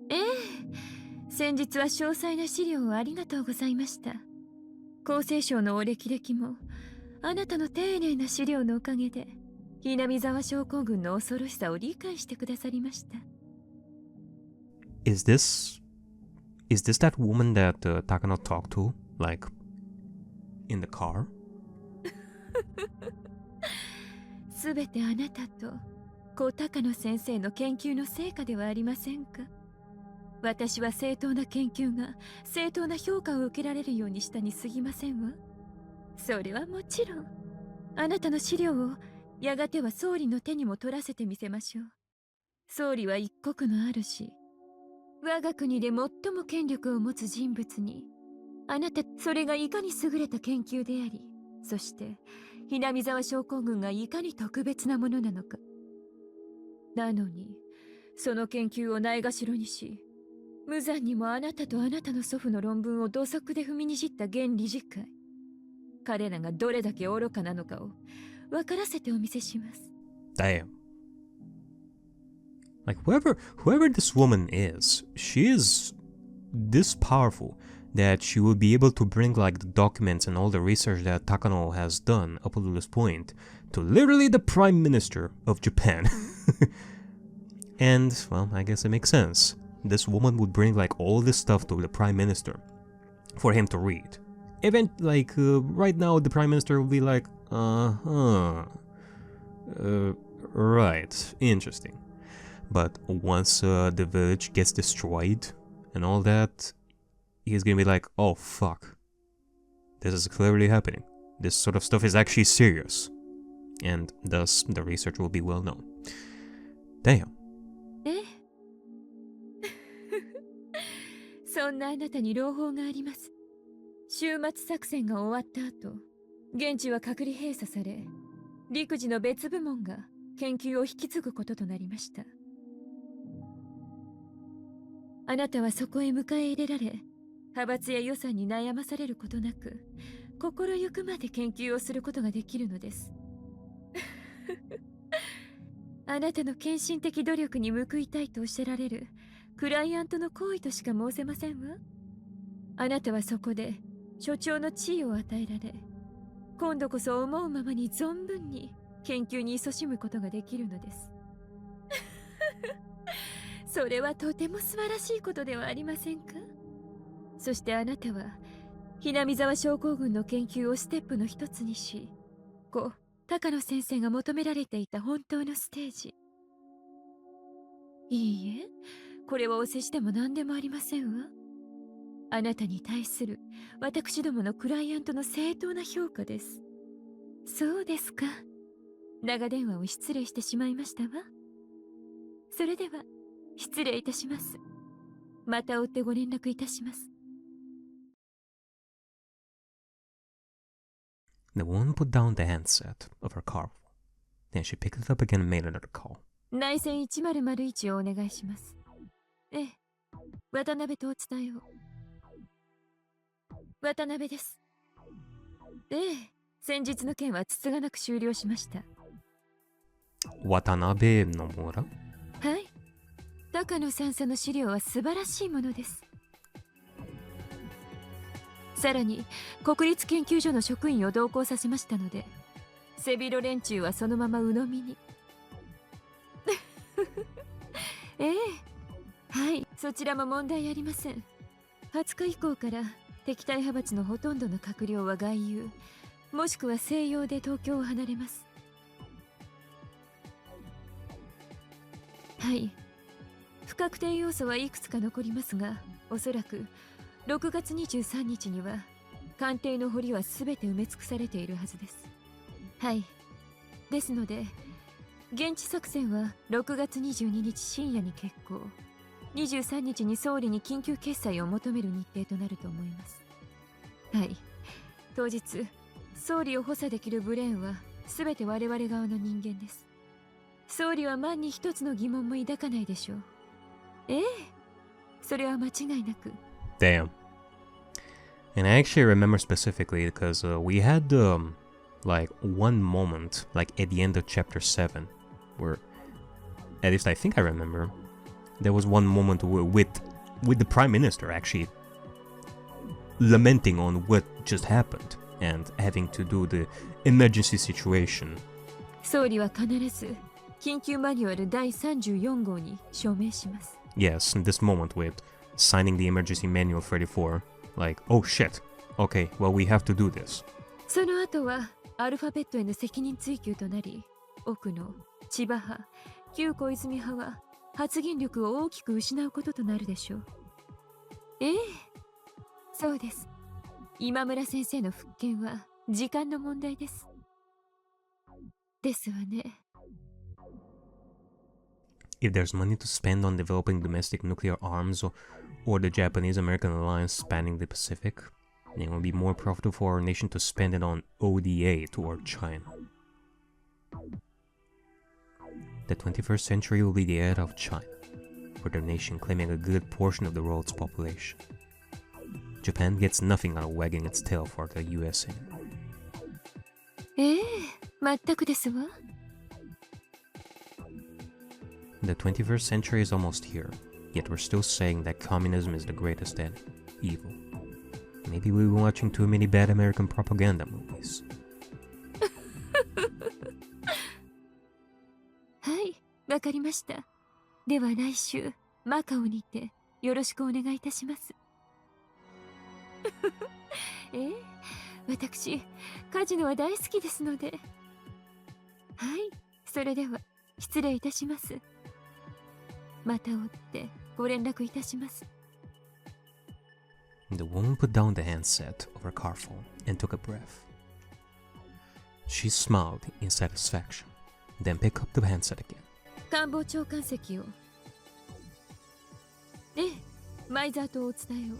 ええ、先日は詳細な資料をありがとうございました。厚生省のお歴々もあなたの丁寧な資料のおかげでHinamizawa症候群の恐ろしさを理解してくださりました。Is this that woman that Takano talked to, like, in the car? すべてあなたと小高野先生の研究の成果ではありませんか。私は正当な研究が正当な評価を受けられるようにしたに過ぎませんわ。それはもちろんあなたの資料をやがては総理の手にも取らせてみせましょう。総理は一国の主、我が国で最も権力を持つ人物に、あなたそれがいかに優れた研究であり、そしてHinamizawa症候群がいかに特別なものなのか。なのにその研究をないがしろにし、無残にもあなたとあなたの祖父の論文を土足で踏みにじった現理事会、彼らがどれだけ愚かなのかを分からせてお見せします。 Damn. Like, whoever this woman is, she is this powerful that she will be able to bring, like, the documents and all the research that Takano has done up to this point to literally the Prime Minister of Japan. And, well, I guess it makes sense. This woman would bring, like, all this stuff to the Prime Minister for him to read. Right now the Prime Minister will be like, right, interesting. But once the village gets destroyed and all that, he's gonna be like, oh fuck, this is clearly happening. This sort of stuff is actually serious. And thus the research will be well known. Damn. そんなあなたに朗報があります。終末作戦が終わった後、現地は隔離閉鎖され、陸自の別部門が研究を引き継ぐこととなりました。あなたはそこへ迎え入れられ、派閥や予算に悩まされることなく、心ゆくまで研究をすることができるのです。あなたの献身的努力に報いたいとおっしゃられるクライアントの行為としか申せませんわ。あなたはそこで所長の地位を与えられ、今度こそ思うままに存分に研究に勤しむことができるのです。それはとても素晴らしいことではありませんか。そしてあなたはHinamizawa症候群の研究をステップの一つにし、高野先生が求められていた本当のステージ。いいえ、これはお世辞でも何でもありませんわ。あなたに対する私どものクライアントの正当な評価です。そうですか。長電話を失礼してしまいましたわ。それでは失礼いたします。また追ってご連絡いたします。The woman put down the handset of her car. Then she picked it up again and made another call. 内線1001をお願いします。ええ、渡辺とお伝えを。渡辺です。ええ、先日の件はつつがなく終了しました。渡辺Nomura？はい。高野さんの資料は素晴らしいものです。さらに国立研究所の職員を同行させましたので、背広連中はそのまま鵜呑みに。ええ、はい、そちらも問題ありません。20日以降から敵対派閥のほとんどの閣僚は外遊、もしくは西洋で東京を離れます。はい、不確定要素はいくつか残りますが、おそらく6月23日には艦艇の堀は全て埋め尽くされているはずです。はい、ですので現地作戦は6月22日深夜に決行、23日に総理に緊急決裁を求める日程となると思います。はい、当日総理を補佐できるブレーンは全て我々側の人間です。総理は万に一つの疑問も抱かないでしょう。ええ、それは間違いなく。 Damn. And I actually remember specifically because we had like one moment, like at the end of chapter 7, where, at least I think I remember, there was one moment with the prime minister actually lamenting on what just happened and having to do the emergency situation. 総理は必ず緊急マニュアル第34号に署名します。 Yes, in this moment with signing the emergency manual 34, like, oh shit, okay, well we have to do this. その後はアルファベットへの責任追及となり、奥の千葉派、旧小泉派は発言力を大きく失うこととなるでしょう。ええ、そうです。今村先生の復権は時間の問題です。ですわね。If there's money to spend on developing domestic nuclear arms or the Japanese-American alliance spanning the Pacific, it will be more profitable for our nation to spend it on ODA toward China. The 21st century will be the era of China, with their nation claiming a good portion of the world's population. Japan gets nothing out of wagging its tail for the US anymore. ええ、全くですわ。The 21st century is almost here, yet we're still saying that communism is the greatest evil. Maybe we've been watching too many bad American propaganda movies. はい、わかりました。では来週マカオにてよろしくお願いいたします。ええ、私カジノは大好きですので。はい、それでは失礼いたします。また追ってご連絡いたします。 The woman put down the handset of her car phone and took a breath. She smiled in satisfaction, then picked up the handset again. 官房長官席を。ええ、前澤とお伝え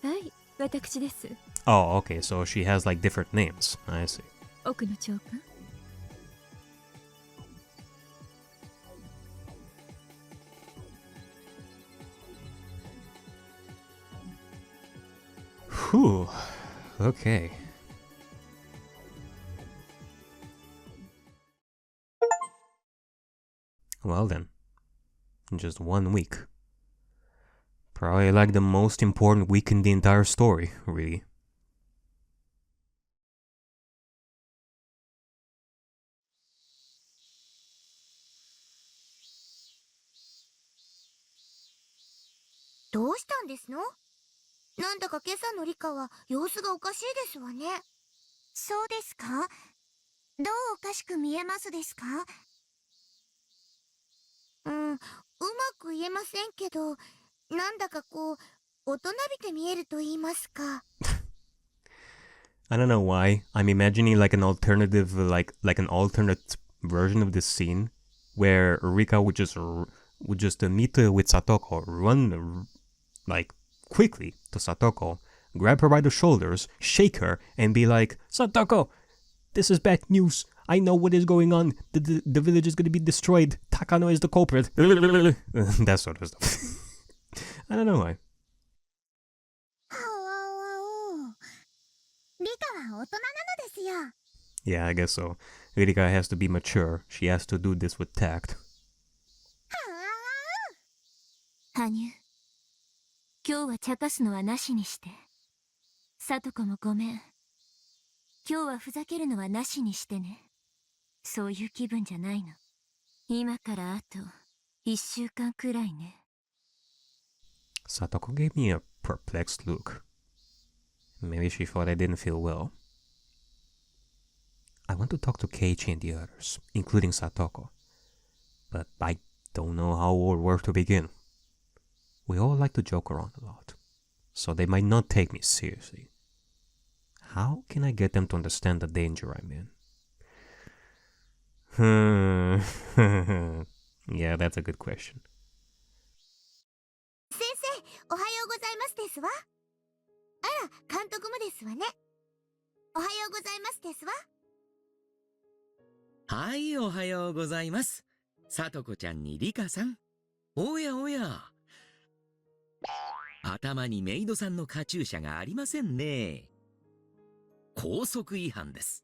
を。はい、私です。Oh, okay, so she has like different names. I see. 奥の長官。Whew. Okay. Well then, just 1 week. Probably like the most important week in the entire story, really. What? どうしたんですの？なんだか今朝のリカは様子がおかしいですわね。そうですか？どうおかしく見えますですか？うまく言えませんけど、なんだかこう、大人びて見えると言いますか。I don't know why. I'm imagining like an alternative, like an alternate version of this scene where Rika would just meet with Satoko, run like quickly to Satoko, grab her by the shoulders, shake her, and be like, "Satoko, this is bad news. I know what is going on. The village is going to be destroyed. Takano is the culprit." That sort of stuff. I don't know why. リカは大人なのですよ。 Yeah, I guess so. Rika has to be mature. She has to do this with tact. 羽生、今日は茶化すのはなしにして。さとこもごめん。今日はふざけるのはなしにしてね。そういう気分じゃないの。今からあと1週間くらいね。Satoko gave me a perplexed look. Maybe she thought I didn't feel well. I want to talk to Keiichi and the others, including Satoko, but I don't know how or where to begin. We all like to joke around a lot, so they might not take me seriously. How can I get them to understand the danger I'm in? Yeah, that's a good question. 先生、おはようございますですわ。あら、監督もですわね。おはようございますですわ。はい、おはようございます。さとこちゃんにリカさん。おやおや。頭にメイドさんのカチューシャがありませんね。校則違反です。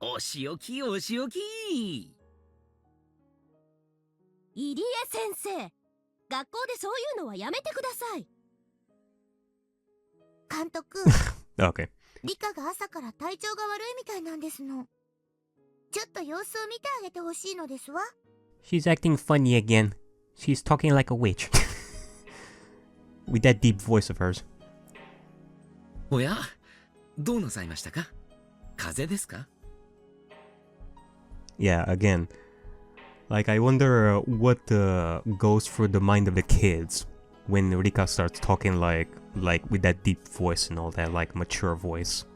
お仕置きお仕置き。入江先生、学校でそういうのはやめてください。監督、Okay. リカが朝から体調が悪いみたいなんですの。ちょっと様子を見てあげてほしいのですわ。She's acting funny again. She's talking like a witch. With that deep voice of hers. おや、どうなさいましたか？風邪ですか？ Yeah, again. Like, I wonder what goes through the mind of the kids when Rika starts talking like with that deep voice and all that, like mature voice.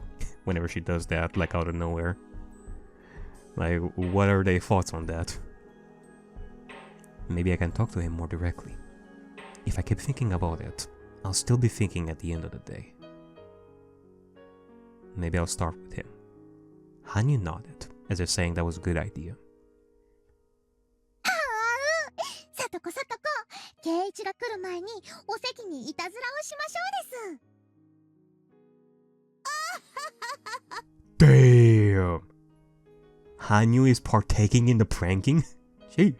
Whenever she does that, like out of nowhere. Like, what are their thoughts on that? Maybe I can talk to him more directly. If I keep thinking about it, I'll still be thinking at the end of the day. Maybe I'll start with him. Hanyu nodded, as if saying that was a good idea. さとこさとこ、圭一が来る前にお席にいたずらをしましょうです。Damn! Hanyu is partaking in the pranking? Sheesh.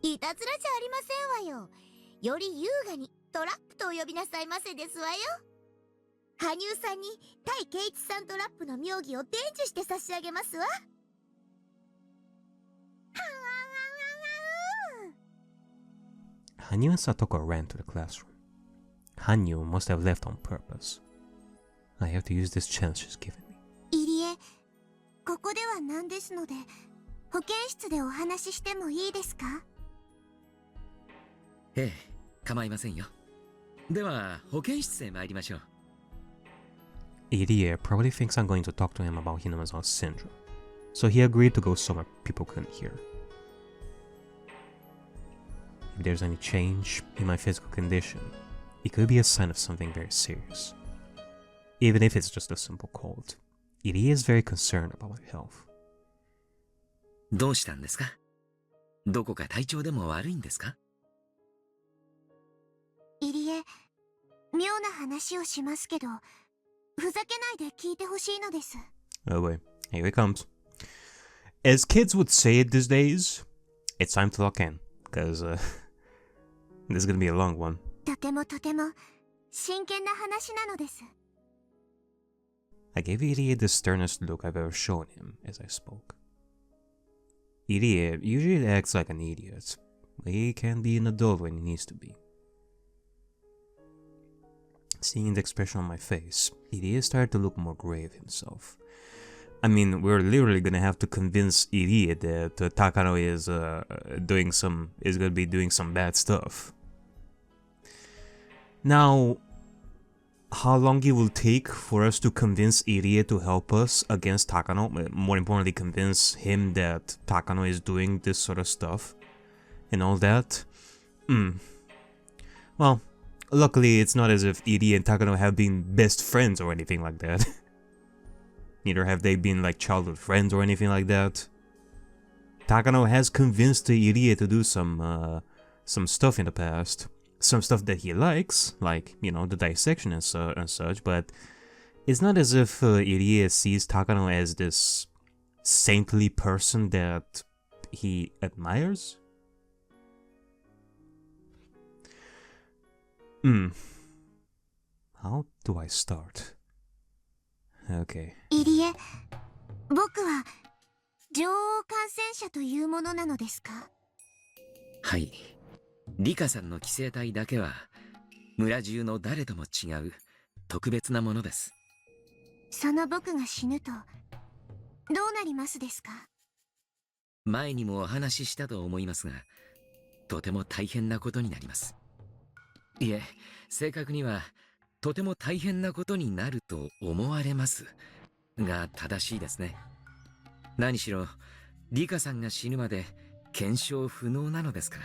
いたずらじゃありませんわよ。より優雅にトラップとお呼びなさいませですわよ。羽生さんに対圭一さんトラップの妙義を伝授して差し上げますわ。Hanyu and Satoko ran to the classroom. Hanyu must have left on purpose. I have to use this chance she's given me. 入江、ここではなんですので、保健室でお話ししてもいいですか？ええ、構いませんよ。では、保健室へ参りましょう。Irie probably thinks I'm going to talk to him about Hinamizawa's syndrome, so he agreed to go somewhere people couldn't hear. If there's any change in my physical condition, it could be a sign of something very serious. Even if it's just a simple cold, Irie is very concerned about my health. どうしたんですか？どこか体調でも悪いんですか？入江、妙な話をしますけど、ふざけないで聞いてほしいのです。Oh wait, here it comes. As kids would say it these days, it's time to lock in, because this is gonna be a long one. とてもとても真剣な話なのです。I gave Irie the sternest look I've ever shown him as I spoke. Irie usually acts like an idiot, but he can be an adult when he needs to be. Seeing the expression on my face, Irie started to look more grave himself. I mean, we're literally gonna have to convince Irie that Takano is gonna be doing some bad stuff. Now, how long it will take for us to convince Irie to help us against Takano, more importantly, convince him that Takano is doing this sort of stuff and all that? Well, luckily it's not as if Irie and Takano have been best friends or anything like that. Neither have they been like childhood friends or anything like that. Takano has convinced Irie to do some stuff in the past. Some stuff that he likes, like, you know, the dissection and such, but it's not as if Irie sees Takano as this saintly person that he admires. How do I start? Okay. 入江、僕は女王感染者というものなのですか？はい。リカさんの寄生体だけは村中の誰とも違う特別なものです。その僕が死ぬとどうなりますですか？前にもお話ししたと思いますが、とても大変なことになります。いえ、正確にはとても大変なことになると思われますが正しいですね。何しろリカさんが死ぬまで検証不能なのですか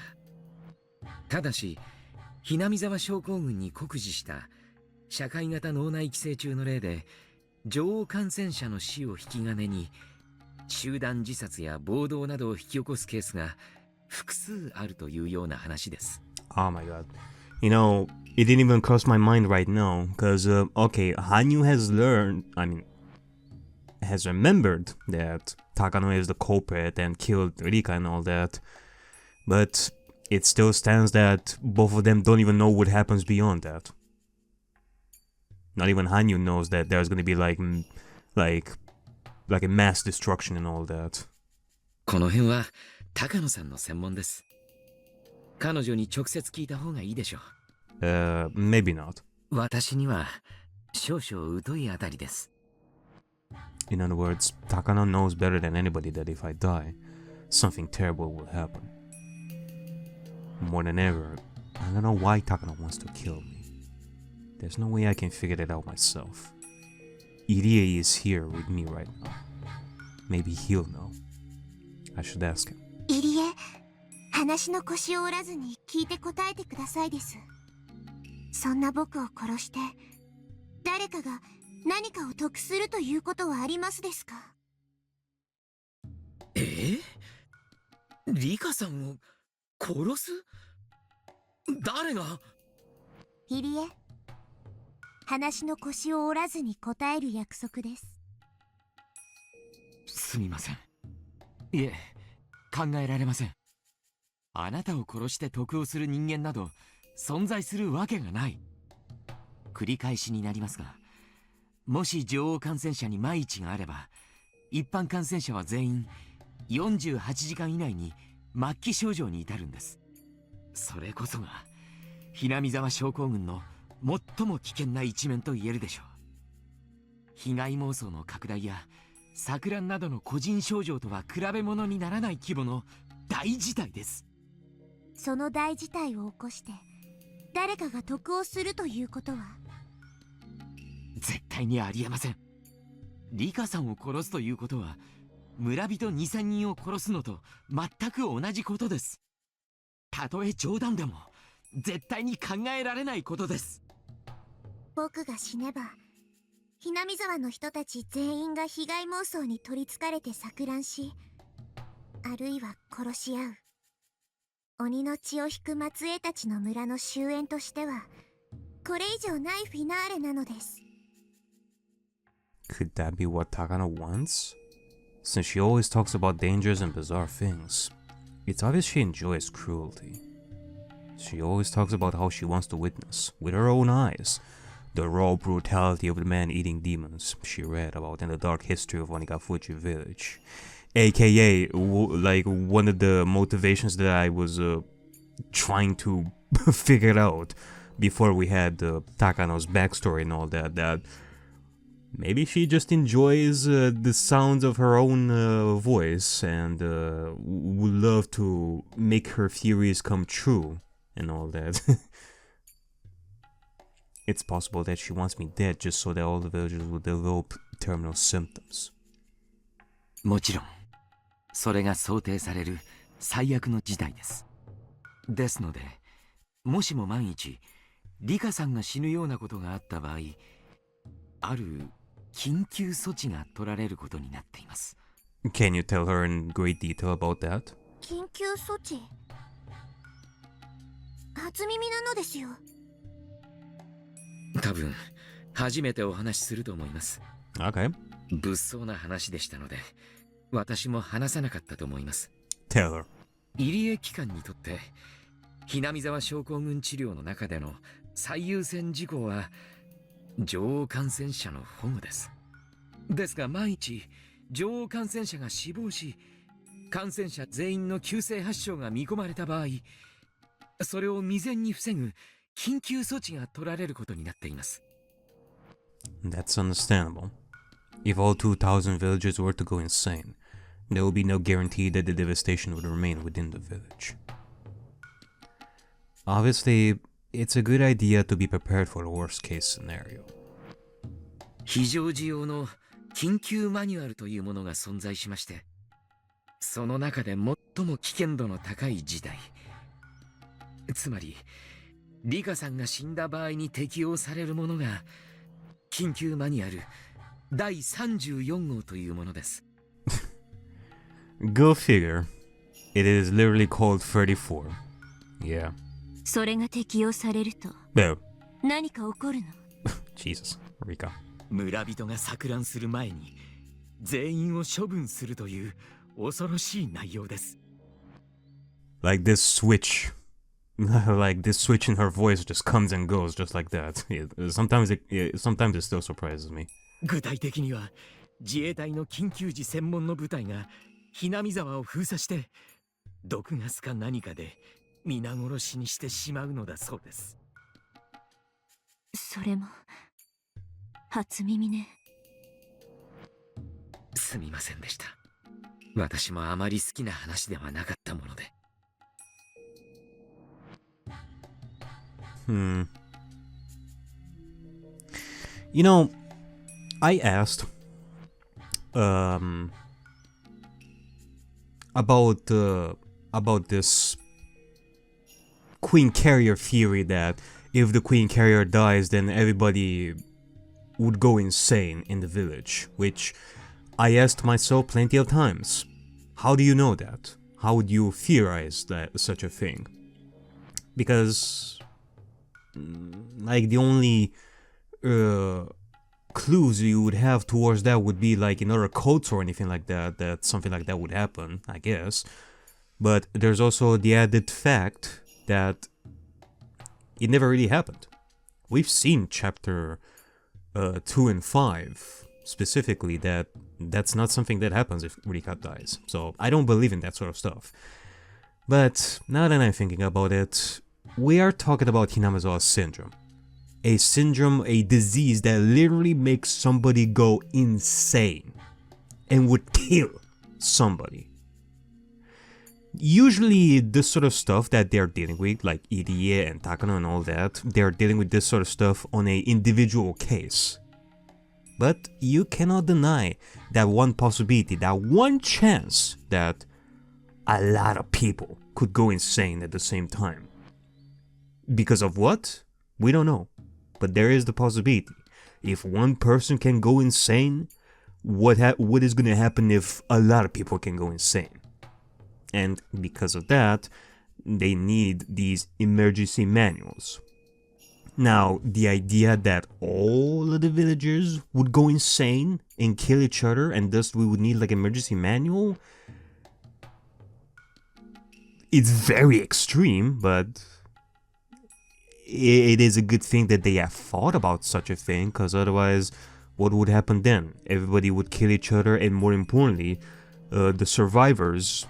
ら。ただしHinamizawa症候群に酷似した社会型脳内寄生虫の例で、女王感染者の死を引き金に集団自殺や暴動などを引き起こすケースが複数あるというような話です。Oh my god. You know, it didn't even cross my mind right now, because, okay, Hanyu has has remembered that Takano is the culprit and killed Rika and all that, but it still stands that both of them don't even know what happens beyond that. Not even Hanyu knows that there's gonna be like a mass destruction and all that. この辺は高野さんの専門です。彼女に直接聞いた方がいいでしょう。Maybe not. 私には少々疎いあたりです。In other words, Takano knows better than anybody that if I die, something terrible will happen. More than ever, I don't know why Takano wants to kill me. There's no way I can figure it out myself. Ariakey is here with me right now. Maybe he'll know. I should ask him. 入江、話の腰を折らずに聞いて答えてくださいです。そんな僕を殺して誰かが何かを得するということはありますですか？リカさんを殺す？誰が？入江、話の腰を折らずに答える約束です。すみません。いえ、考えられません。あなたを殺して得をする人間など存在するわけがない。繰り返しになりますが、もし女王感染者に万一があれば、一般感染者は全員48時間以内に末期症状に至るんです。それこそがHinamizawa症候群の最も危険な一面と言えるでしょう。被害妄想の拡大や錯乱などの個人症状とは比べ物にならない規模の大事態です。その大事態を起こして誰かが得をするということは絶対にありえません。リカさんを殺すということは村人 2,000 人を殺すのと全く同じことです。たとえ冗談でも絶対に考えられないことです。僕が死ねばHinamizawaの人たち全員が被害妄想に取りつかれて錯乱し、あるいは殺し合う。鬼の血を引く末裔たちの村の終焉としてはこれ以上ないフィナーレなのです。Could that be what Takano wants? Since she always talks about dangers and bizarre things, it's obvious she enjoys cruelty. She always talks about how she wants to witness, with her own eyes, the raw brutality of the man-eating demons she read about in the dark history of Onikafuji village. A.k.a. like one of the motivations that I was trying to figure out before we had Takano's backstory and all that, that maybe she just enjoys the sounds of her own voice and would love to make her theories come true and all that. It's possible that she wants me dead just so that all the villagers will develop terminal symptoms. もちろんそれが想定される最悪の事態です。ですので、もしも万一リカさんが死ぬようなことがあった場合、ある緊急措置が取られることになっています。Can you tell her in great detail about that? 緊急措置？初耳なのですよ。多分初めてお話しすると思います。Okay. 物騒な話でしたので、私も話さなかったと思います。Tell her. 入江機関にとってHinamizawa症候群治療の中での最優先事項は女王感染者の保護です。ですが万一女王感染者が死亡し、感染者全員の急性発症が見込まれた場合、それを未然に防ぐ緊急措置が取られることになっています。That's understandable. If all 2,000 villagers were to go insane, there would be no guarantee that the devastation would remain within the village. Obviously, it's a good idea to be prepared for the worst case scenario. 非常時用の緊急マニュアルというものが存在しまして、その中で最も危険度の高い事態、つまりリカさんが死んだ場合に適用されるものが緊急マニュアル第34号というものです。Go figure. It is literally called 34. Yeah. それが適用されると No. 何か起こるの？ Jesus, Rika. 村人が錯乱する前に全員を処分するという恐ろしい内容です。Like this switch. Like this switch in her voice just comes and goes just like that. Sometimes it still surprises me. 具体的には自衛隊の緊急時専門の部隊がHinamizawaを封鎖して毒ガスか何かで皆殺しにしてしまうのだそうです。それも初耳ね。すみませんでした。私もあまり好きな話ではなかったもので。You know, I asked about this Queen Carrier theory that if the Queen Carrier dies, then everybody would go insane in the village, which I asked myself plenty of times. How do you know that? How would you theorize that such a thing? Because like the only clues you would have towards that would be like in other cults or anything like that, that something like that would happen, I guess. But there's also the added fact that it never really happened. We've seen chapter 2 and 5 specifically that that's not something that happens if Rika dies. So I don't believe in that sort of stuff. But now that I'm thinking about it, we are talking about Hinamizawa syndrome. A syndrome, a disease that literally makes somebody go insane and would kill somebody. Usually this sort of stuff that they're dealing with, like Irie and Takano and all that, they're dealing with this sort of stuff on an individual case. But you cannot deny that one possibility, that one chance that a lot of people could go insane at the same time. Because of what? We don't know. But there is the possibility. If one person can go insane, what is going to happen if a lot of people can go insane? And because of that, they need these emergency manuals. Now, the idea that all of the villagers would go insane and kill each other and thus we would need like emergency manual, it's very extreme, but it is a good thing that they have thought about such a thing, because otherwise, what would happen then? Everybody would kill each other, and more importantly, the survivors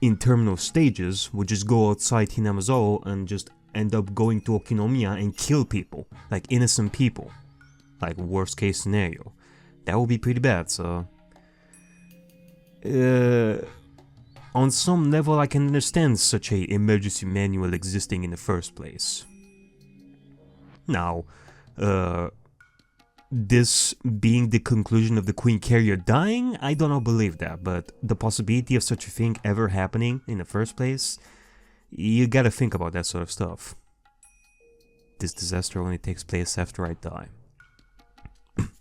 in terminal stages would just go outside Hinamizawa and just end up going to Okinomiya and kill people, like innocent people, like worst case scenario. That would be pretty bad, so on some level I can understand such a emergency manual existing in the first place. Now, this being the conclusion of the Queen Carrier dying, I do not believe that, but the possibility of such a thing ever happening in the first place, you gotta think about that sort of stuff. This disaster only takes place after I die.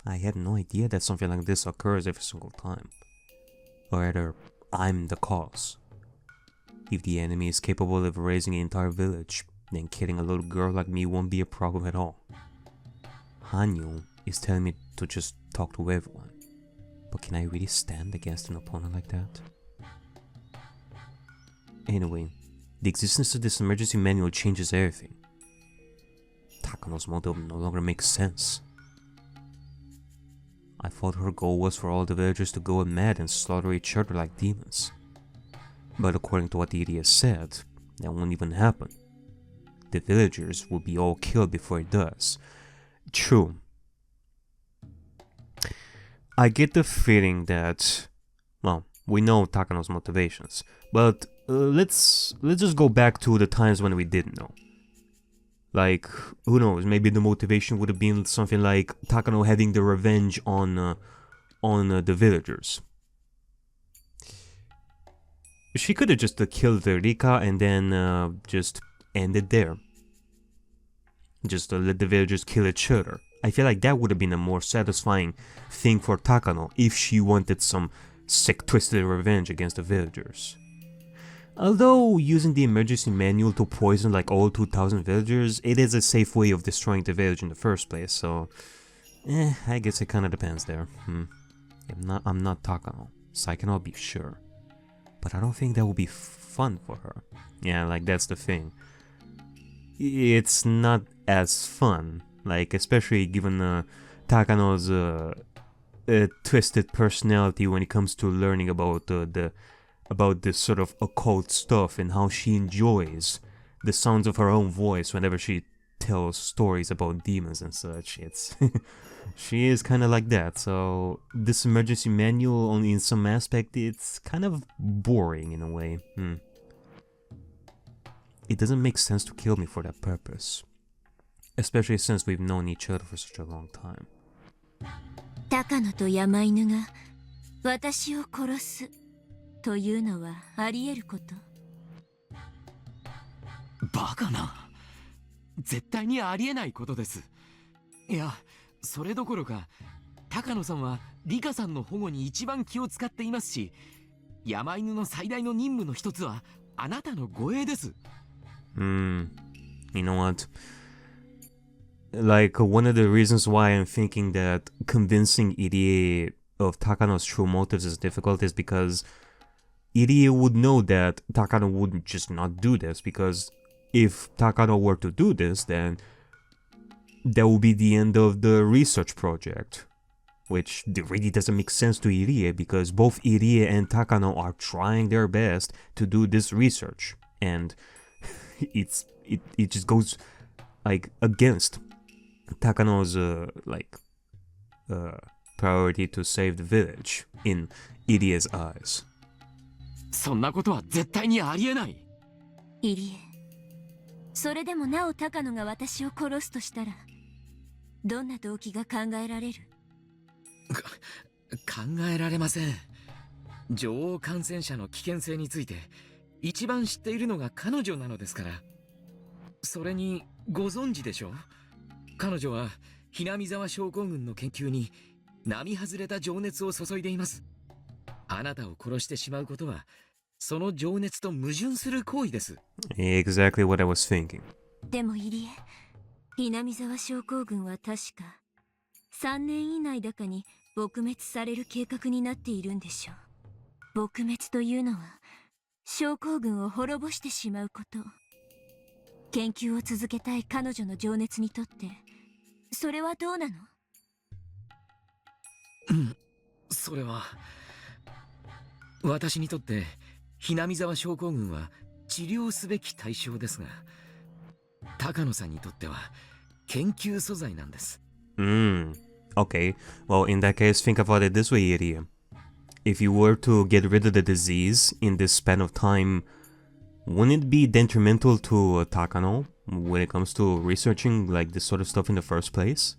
I had no idea that something like this occurs every single time. Or rather, I'm the cause. If the enemy is capable of erasing an entire village, then killing a little girl like me won't be a problem at all. Hanyu is telling me to just talk to everyone. But can I really stand against an opponent like that? Anyway, the existence of this emergency manual changes everything. Takano's model no longer makes sense. I thought her goal was for all the villagers to go mad and slaughter each other like demons. But according to what Irie said, that won't even happen. The villagers will be all killed before it does. True. I get the feeling that, well, we know Takano's motivations, but let's just go back to the times when we didn't know. Like, who knows, maybe the motivation would have been something like Takano having the revenge on the villagers. She could have just killed Rika and then just ended there. Just let the villagers kill each other. I feel like that would have been a more satisfying thing for Takano if she wanted some sick twisted revenge against the villagers. Although using the emergency manual to poison like all 2000 villagers, it is a safe way of destroying the village in the first place, so I guess it kinda depends there. I'm not Takano, so I cannot be sure. But I don't think that would be fun for her. Yeah, like that's the thing. It's not as fun, like especially given Takano's twisted personality when it comes to learning about this sort of occult stuff and how she enjoys the sounds of her own voice whenever she tells stories about demons and such. It's she is kind of like that. So this emergency manual, only in some aspect, it's kind of boring in a way. It doesn't make sense to kill me for that purpose, especially since we've known each other for such a long time. 高野と山犬が私を殺すというのはあり得ること。バカな。絶対にありえないことです。いや、それどころか高野さんはリカさんの保護に一番気を使っていますし、山犬の最大の任務の一つはあなたの護衛です。You know what? Like, one of the reasons why I'm thinking that convincing Irie of Takano's true motives is difficult is because Irie would know that Takano wouldn't just not do this, because if Takano were to do this, then that would be the end of the research project, which really doesn't make sense to Irie, because both Irie and Takano are trying their best to do this research, and it just goes like against Takano's priority to save the village in Irie's eyes. そんなことは絶対にありえない。入江、それでもなお高野が私を殺すとしたら、どんな動機が考えられる？考えられません。女王感染者の危険性について一番知っているのが彼女なのですから。それにご存知でしょう？彼女はHinamizawa症候群の研究に並外れた情熱を注いでいます。あなたを殺してしまうことはその情熱と矛盾する行為です。Exactly what I was thinking. でも入江、Hinamizawa症候群は確か3年以内だかに撲滅される計画になっているんでしょう。撲滅というのは症候群を滅ぼしてしまうこと。研究を続けたい彼女の情熱にとってそれはどうなの？それは私にとってHinamizawa症候群は治療すべき対象ですが、高野さんにとっては研究素材なんです。Okay. Well, in that case, think about it this way, Irie. If you were to get rid of the disease in this span of time, wouldn't it be detrimental to Takano when it comes to researching like this sort of stuff in the first place?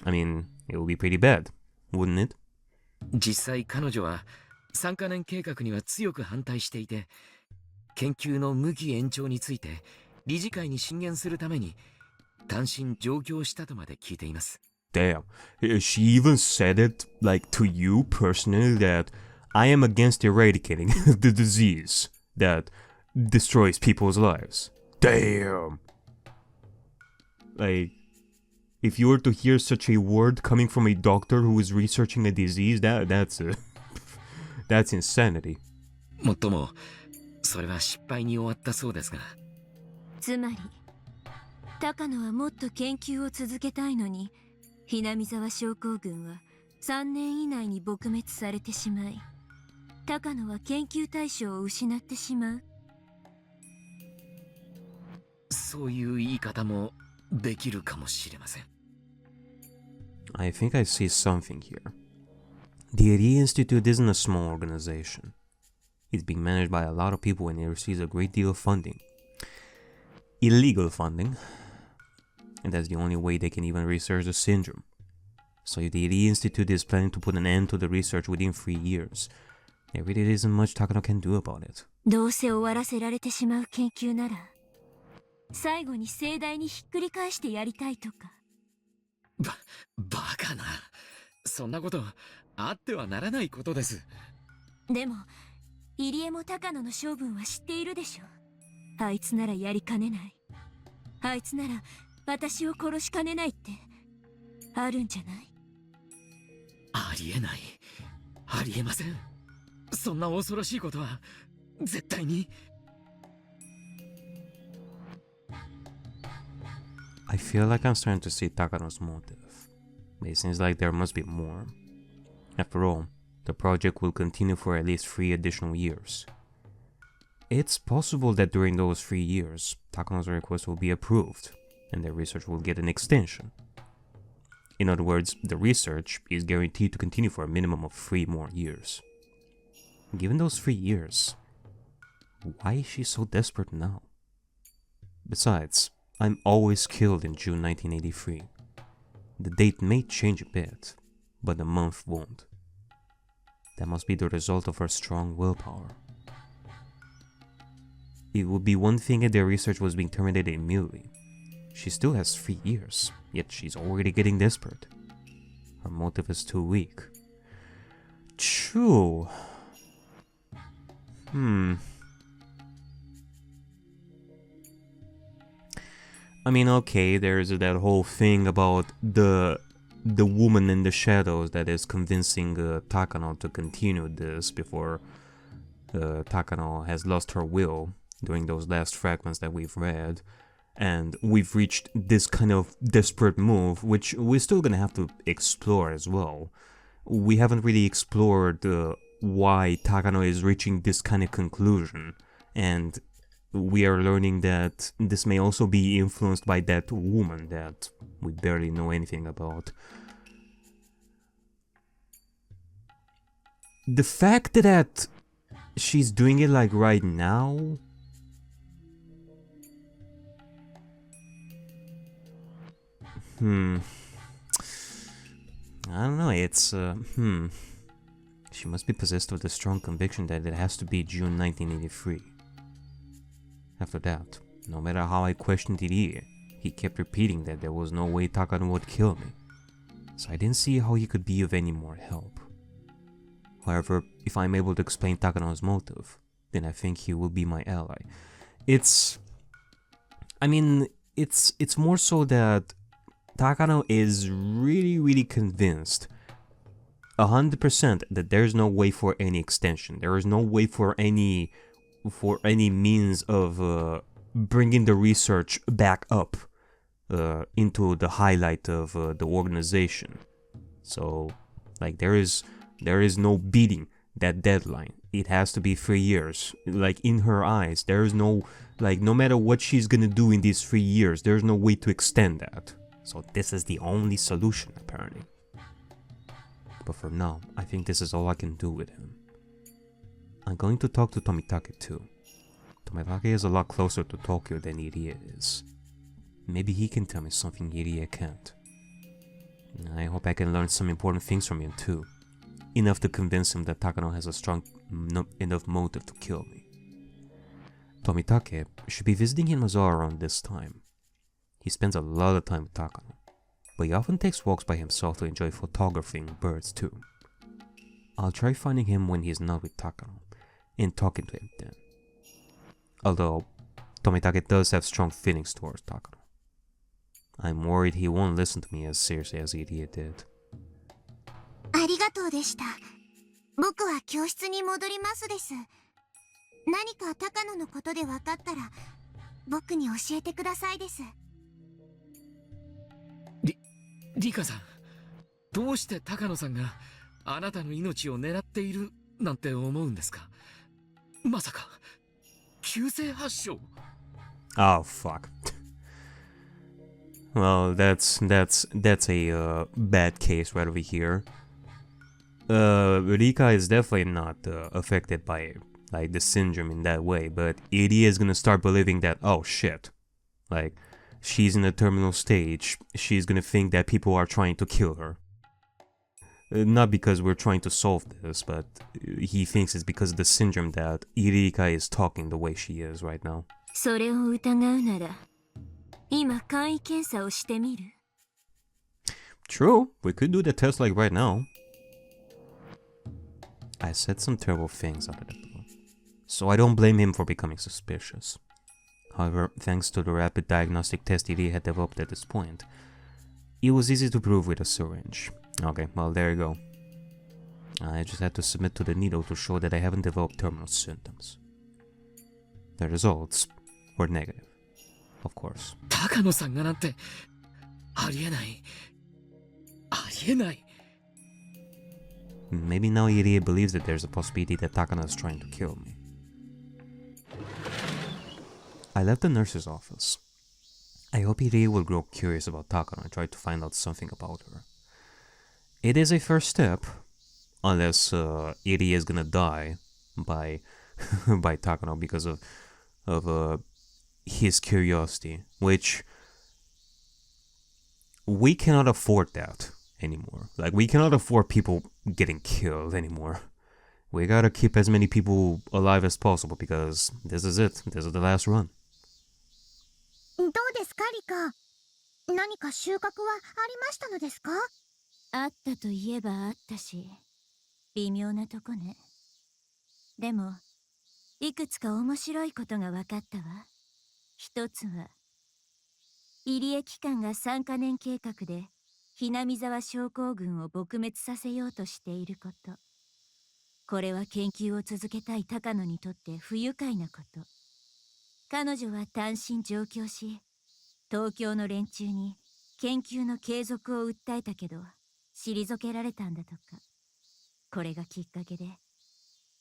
I mean, it would be pretty bad, wouldn't it? 実際彼女は3カ年計画には強く反対していて、研究の無期延長について理事会に進言するために単身上京したとまで聞いています。Damn, she even said it like to you personally that I am against eradicating the disease that destroys people's lives. Damn. Like, if you were to hear such a word coming from a doctor who is researching a disease, that's insanity. もっとも、それは失敗に終わったそうですが。つまり、高野はもっと研究を続けたいのに、Hinamizawa症候群は3年以内に撲滅されてしまい、高野は研究対象を失ってしまう。そういう言い方もできるかもしれません。I think I see something here. The A.k.a. Institute isn't a small organization. It's being managed by a lot of people and it receives a great deal of funding. Illegal funding. And that's the only way they can even research the syndrome. So if the A.k.a. Institute is planning to put an end to the research within 3 years, there really isn't much Takano can do about it. どうせ終わらせられてしまう研究なら、最後に盛大にひっくり返してやりたいとか。バカな。そんなことあってはならないことです。でも入江も高野の性分は知っているでしょ。あいつならやりかねない。あいつなら私を殺しかねないってあるんじゃない？ありえない。ありえません。そんな恐ろしいことは絶対に。I feel like I'm starting to see Takano's motive, but it seems like there must be more. After all, the project will continue for at least 3 additional years. It's possible that during those 3 years, Takano's request will be approved, and their research will get an extension. In other words, the research is guaranteed to continue for a minimum of 3 more years. Given those 3 years, why is she so desperate now? Besides, I'm always killed in June 1983. The date may change a bit, but the month won't. That must be the result of her strong willpower. It would be one thing if their research was being terminated immediately. She still has 3 years, yet she's already getting desperate. Her motive is too weak. True. I mean, okay, there's that whole thing about the woman in the shadows that is convincing Takano to continue this before Takano has lost her will during those last fragments that we've read. And we've reached this kind of desperate move, which we're still gonna have to explore as well. We haven't really explored why Takano is reaching this kind of conclusion, and we are learning that this may also be influenced by that woman that we barely know anything about. The fact that she's doing it like right now, I don't know, it's she must be possessed with a strong conviction that it has to be June 1983. After that, no matter how I questioned Irie, he kept repeating that there was no way Takano would kill me, so I didn't see how he could be of any more help. However, if I'm able to explain Takano's motive, then I think he will be my ally. It's more so that Takano is really convinced 100% that there's no way for any extension. There is no way for any means of bringing the research back up into the highlight of the organization. So, like, there is no beating that deadline. It has to be 3 years. Like, in her eyes, there is no, like, no matter what she's gonna do in these 3 years, there's no way to extend that. So this is the only solution, apparently. But for now, I think this is all I can do with him. I'm going to talk to Tomitake too. Tomitake is a lot closer to Tokyo than Irie is. Maybe he can tell me something Irie can't. I hope I can learn some important things from him too. Enough to convince him that Takano has a strong enough motive to kill me. Tomitake should be visiting Hinamizawa around this time. He spends a lot of time with Takano, but he often takes walks by himself to enjoy photographing birds too. I'll try finding him when he's not with Takano, and talking to him then. Although, Tomitake does have strong feelings towards Takano. I'm worried he won't listen to me as seriously as Irie did. ありがとうでした。僕は教室に戻りますです。何か高野のことで分かったら僕に教えてくださいです。リカさん、どうして高野さんがあなたの命を狙っているなんて思うんですか？まさか急性発症？ Oh fuck. Well, that's a bad case right over here. Rika is definitely not affected by like the syndrome in that way, but Irie is gonna start believing that, oh shit, like she's in a terminal stage. She's gonna think that people are trying to kill her. Not because we're trying to solve this, but he thinks it's because of the syndrome that Irika is talking the way she is right now. それを疑うなら、今簡易検査をしてみる。 True, we could do the test like right now. I said some terrible things out of the blue, so I don't blame him for becoming suspicious. However, thanks to the rapid diagnostic test Irie had developed at this point, it was easy to prove with a syringe. Okay, well there you go. I just had to submit to the needle to show that I haven't developed terminal symptoms. The results were negative, of course. 高野さんがなんてありえない。ありえない。 Maybe now Irie believes that there's a possibility that Takano is trying to kill me. I left the nurse's office. I hope Irie will grow curious about Takano and try to find out something about her. It is a first step, unless Irie is gonna die by by Takano because of his curiosity, which we cannot afford that anymore. Like, we cannot afford people getting killed anymore. We gotta keep as many people alive as possible because this is it. This is the last run. どうですか、リカ。何か収穫はありましたのですか？あったといえばあったし、微妙なとこね。でも、いくつか面白いことが分かったわ。一つは、入江機関が3カ年計画で、Hinamizawa症候群を撲滅させようとしていること。これは研究を続けたい高野にとって不愉快なこと。彼女は単身上京し、東京の連中に研究の継続を訴えたけど、退けられたんだとか。これがきっかけで、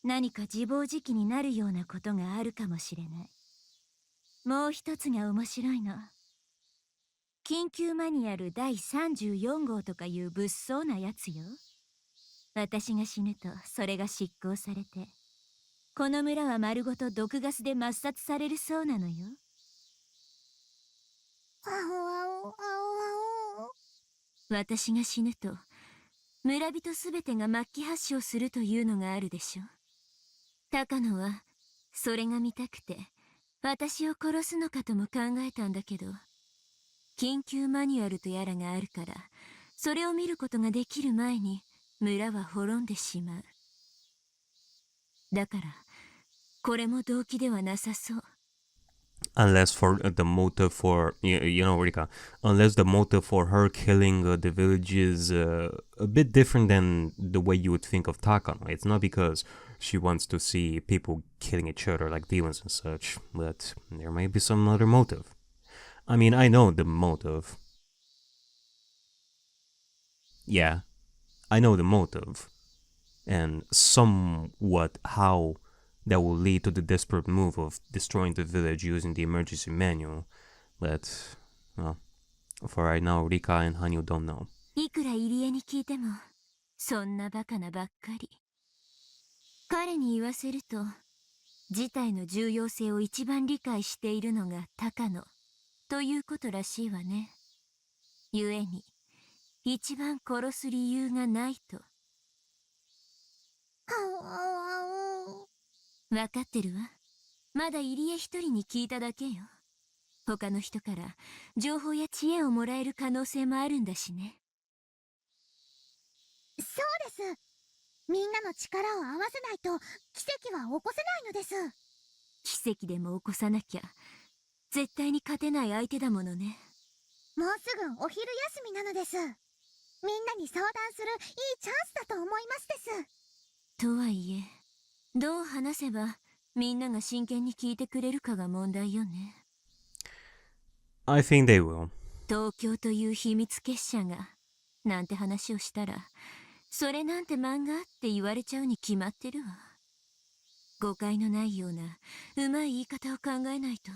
何か自暴自棄になるようなことがあるかもしれない。もう一つが面白いの。緊急マニュアル第34号とかいう物騒なやつよ。私が死ぬとそれが執行されて、この村は丸ごと毒ガスで抹殺されるそうなのよ。私が死ぬと、村人すべてが末期発症するというのがあるでしょ。高野はそれが見たくて、私を殺すのかとも考えたんだけど、緊急マニュアルとやらがあるから、それを見ることができる前に村は滅んでしまう。だからこれも動機ではなさそう。 Unless for the motive for you know, Rika, unless the motive for her killing the village is a bit different than the way you would think of Takano. It's not because she wants to see people killing each other like demons and such, but there may be some other motive. I mean, I know the motive. Yeah, I know the motive, and somewhat how that will lead to the desperate move of destroying the village using the emergency manual, but, well, for right now, Rika and Hanyu don't know. いくら入江に聞いても、そんなバカなばっかり。彼に言わせると、事態の重要性を一番理解しているのが高野ということらしいわね。故に、一番殺す理由がないと。わかってるわ。まだ入江一人に聞いただけよ。他の人から情報や知恵をもらえる可能性もあるんだしね。そうです。みんなの力を合わせないと奇跡は起こせないのです。奇跡でも起こさなきゃ絶対に勝てない相手だものね。もうすぐお昼休みなのです。みんなに相談するいいチャンスだと思いますです。とはいえ、どう話せばみんなが真剣に聞いてくれるかが問題よね。I think they will. 東京という秘密結社がなんて話をしたら、それなんて漫画って言われちゃうに決まってるわ。誤解のないようなうまい言い方を考えないと。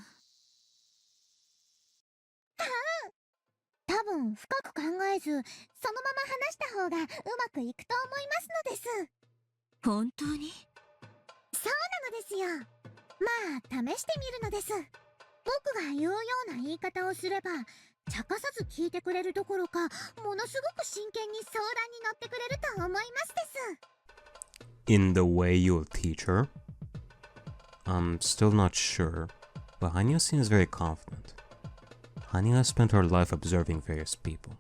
多分深く考えず、そのまま話した方がうまくいくと思いますのです。本当に？そうなのですよ。まあ、試してみるのです。僕が言うような言い方をすれば、茶化さず聞いてくれるどころか、ものすごく真剣に相談に乗ってくれると思いますです。In the way you'll teach her? I'm still not sure, but Hanya seems very confident. Hanya has spent her life observing various people.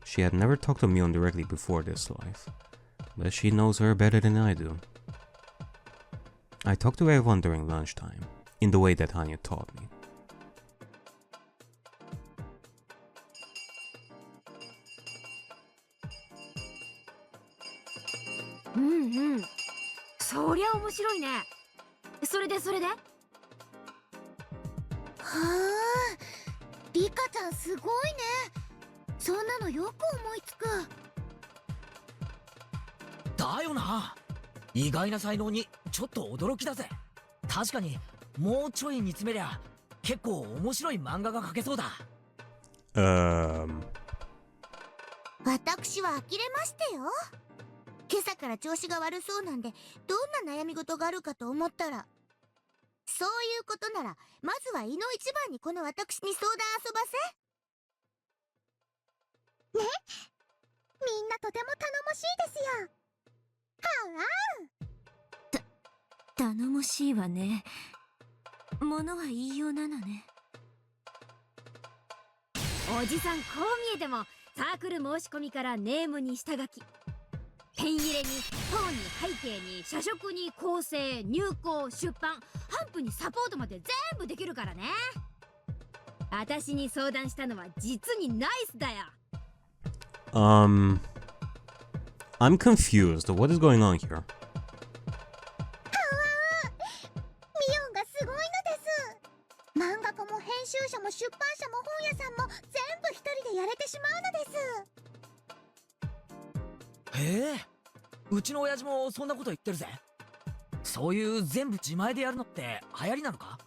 She had never talked to Mion directly before this life, but she knows her better than I do. I talked to everyone during lunchtime, in the way that Hanya taught me. Mm-hmm. そりゃ面白いね。それではあ、リカちゃんすごいね。そんなのよく思いつく。だよな。意外な才能にちょっと驚きだぜ。確かにもうちょい煮詰めりゃ結構面白い漫画が描けそうだ。私は呆れましてよ。今朝から調子が悪そうなんで、どんな悩み事があるかと思ったら、そういうことならまずは胃の一番にこの私に相談遊ばせね。みんなとても頼もしいですよ。頼もしいわね。物は言いようなのね。おじさんこう見えてもサークル申し込みからネームに下書き、ペン入れに本に背景に社食に構成入稿出版頒布にサポートまで全部できるからね。私に相談したのは実にナイスだよ。I'm confused. What is going on here? ミオンがすごいのです。漫画家も編集者も出版社も本屋さんも全部一人でやれてしまうのです。へえ、うちの親父もそんなこと言ってるぜ。そういう全部自前でやるのって流行りなのか？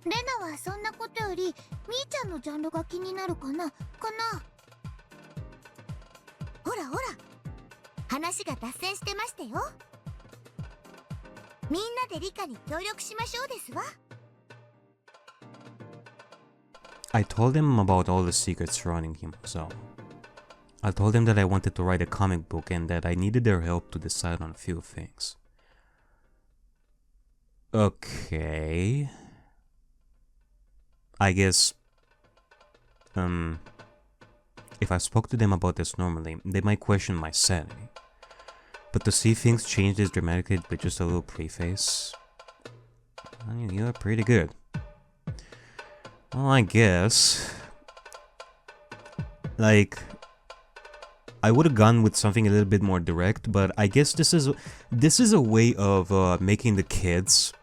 レナはそんなことよりみーちゃんのジャンルが気になるかな。ほらほら、話が脱線してましたよ。みんなで理科に協力しましょうですわ。I told them about all the secrets surrounding Hinamizawa. I told them that I wanted to write a comic book and that I needed their help to decide on a few things. Okay. I guess, if I spoke to them about this normally, they might question my sanity. But to see things change this dramatically with just a little preface, I mean, you're pretty good. Well, I guess, like, I would have gone with something a little bit more direct, but I guess this is a way of making the kids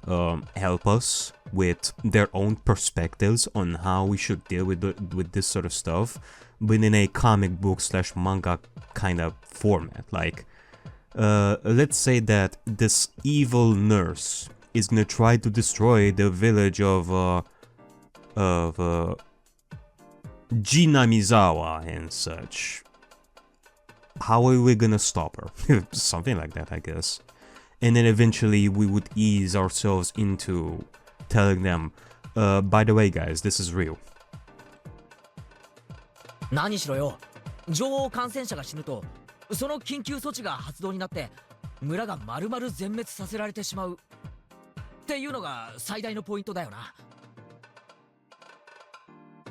help us with their own perspectives on how we should deal with this sort of stuff, but in a comic book / manga kind of format. Like, let's say that this evil nurse is gonna try to destroy the village of Hinamizawa and such. How are we gonna stop her? Something like that, I guess. And then eventually we would ease ourselves into telling them, by the way guys, this is real. 何しろよ、女王感染者が死ぬとその緊急措置が発動になって村が丸々全滅させられてしまうっていうのが最大のポイントだよな。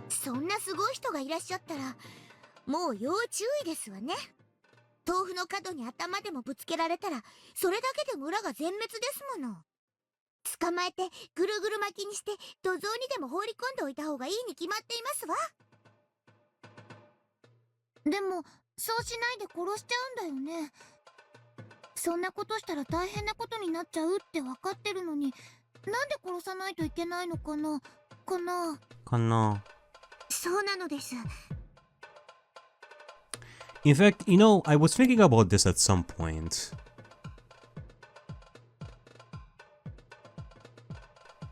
そんなすごい人がいらっしゃったらもう要注意ですわね。豆腐の角に頭でもぶつけられたらそれだけで村が全滅ですもの。捕まえてぐるぐる巻きにして土蔵にでも放り込んでおいた方がいいに決まっていますわ。でもそうしないで殺しちゃうんだよね。そんなことしたら大変なことになっちゃうって分かってるのに、なんで殺さないといけないのかな。かな。かな。そうなのです。In fact, you know, I was thinking about this at some point.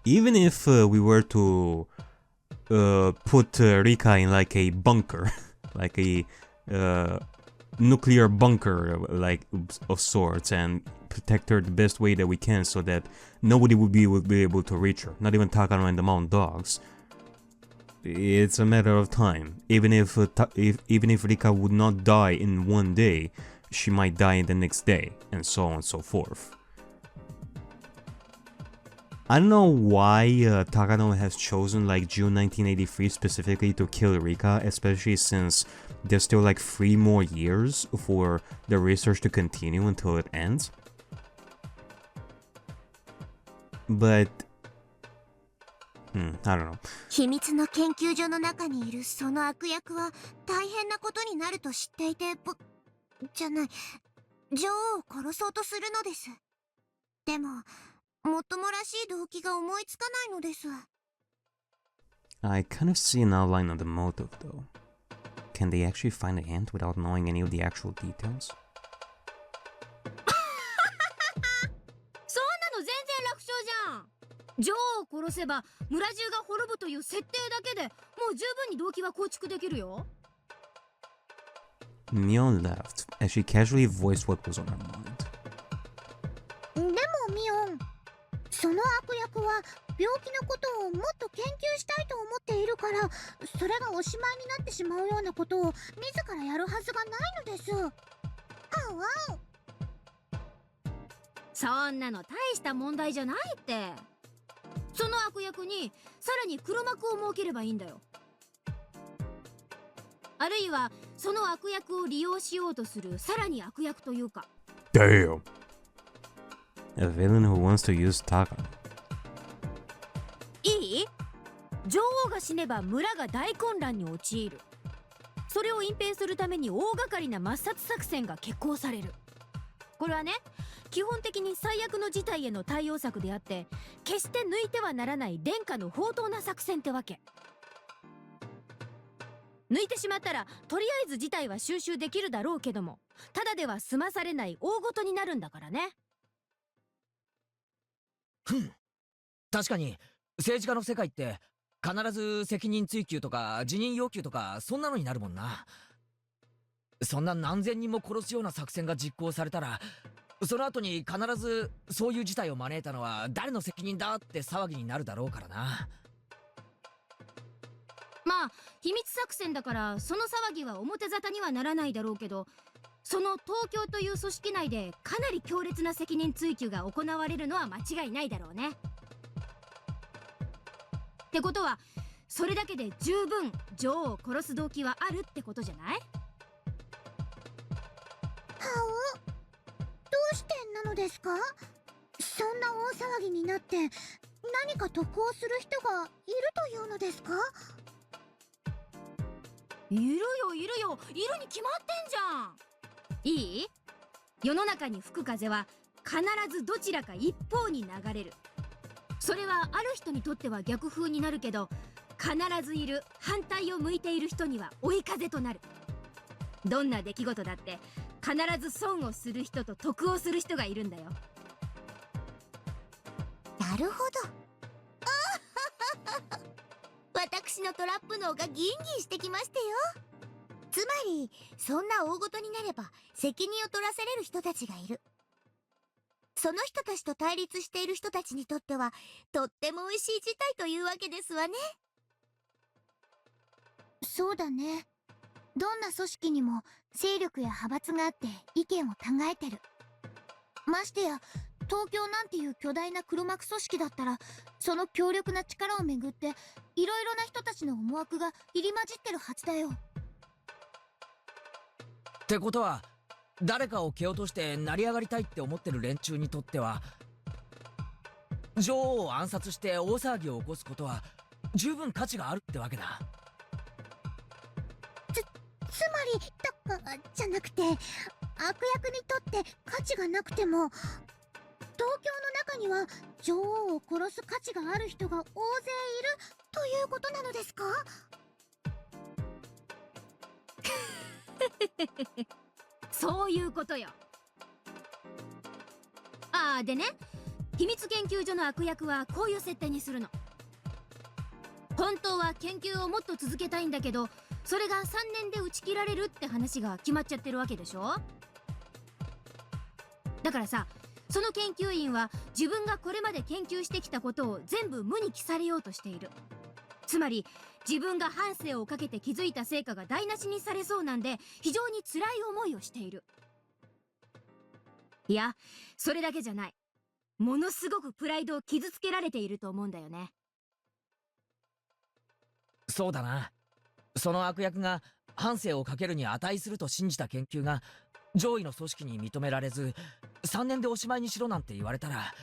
Even if we were to put Rika in like a bunker, like a nuclear bunker like of sorts, and protect her the best way that we can so that nobody would be able to reach her, not even Takano and the Mountain Dogs. It's a matter of time. Even if Rika would not die in one day, she might die in the next day, and so on and so forth. I don't know why Takano has chosen like June 1983 specifically to kill Rika, especially since there's still like 3 more years for the research to continue until it ends. But I don't know. 秘密の研究所の中にいるその悪役は大変なことになると知っていて、じゃない、女王を殺そうとするのです。でも、もっともらしい動機が思いつかないのです。I kind of see an outline of the motive though. Can they actually find a hint without knowing any of the actual details? そんなの全然楽勝じゃん。女王を殺せば村中が滅ぶという設定だけでもう十分に動機は構築できるよ。Mion left as she casually voiced what was on her mind. でもミオン、その悪役は病気のことをもっと研究したいと思っているから、それがおしまいになってしまうようなことを自らやるはずがないのです。そんなの大した問題じゃないって。その悪役にさらに黒幕を設ければいいんだよ。あるいはその悪役を利用しようとするさらに悪役というか。Damn. A villain who wants to use Takano. いい？女王が死ねば村が大混乱に陥る。それを隠蔽するために大掛かりな抹殺作戦が決行される。これはね、基本的に最悪の事態への対応策であって、決して抜いてはならない殿下の放蕩な作戦ってわけ。抜いてしまったらとりあえず事態は収拾できるだろうけども、ただでは済まされない大事になるんだからね。確かに政治家の世界って必ず責任追及とか辞任要求とかそんなのになるもんな。そんな何千人も殺すような作戦が実行されたら、その後に必ずそういう事態を招いたのは誰の責任だって騒ぎになるだろうからな。まあ秘密作戦だからその騒ぎは表沙汰にはならないだろうけど、その東京という組織内でかなり強烈な責任追及が行われるのは間違いないだろうね。ってことはそれだけで十分女王を殺す動機はあるってことじゃない？どうしてなのですか？そんな大騒ぎになって何か得をする人がいるというのですか？いるよいるよ、いるに決まってんじゃん。いい？世の中に吹く風は必ずどちらか一方に流れる。それはある人にとっては逆風になるけど、必ずいる反対を向いている人には追い風となる。どんな出来事だって必ず損をする人と得をする人がいるんだよ。なるほど。私のトラップ脳がギンギンしてきましたよ。つまりそんな大事になれば責任を取らされる人たちがいる。その人たちと対立している人たちにとってはとっても美味しい事態というわけですわね。そうだね。どんな組織にも勢力や派閥があって意見を考えてる。ましてや東京なんていう巨大な黒幕組織だったら、その強力な力をめぐっていろいろな人たちの思惑が入り混じってるはずだよ。ってことは誰かを蹴落として成り上がりたいって思ってる連中にとっては、女王を暗殺して大騒ぎを起こすことは十分価値があるってわけだ。つまりじゃなくて、悪役にとって価値がなくても東京の中には女王を殺す価値がある人が大勢いるということなのですか？そういうことよ。ああ、でね、秘密研究所の悪役はこういう設定にするの。本当は研究をもっと続けたいんだけど、それが3年で打ち切られるって話が決まっちゃってるわけでしょ。だからさ、その研究員は自分がこれまで研究してきたことを全部無に帰されようとしている。つまり自分が半生をかけて築いた成果が台無しにされそうなんで、非常に辛い思いをしている。いや、それだけじゃない。ものすごくプライドを傷つけられていると思うんだよね。そうだな。その悪役が半生をかけるに値すると信じた研究が上位の組織に認められず、3年でおしまいにしろなんて言われたら、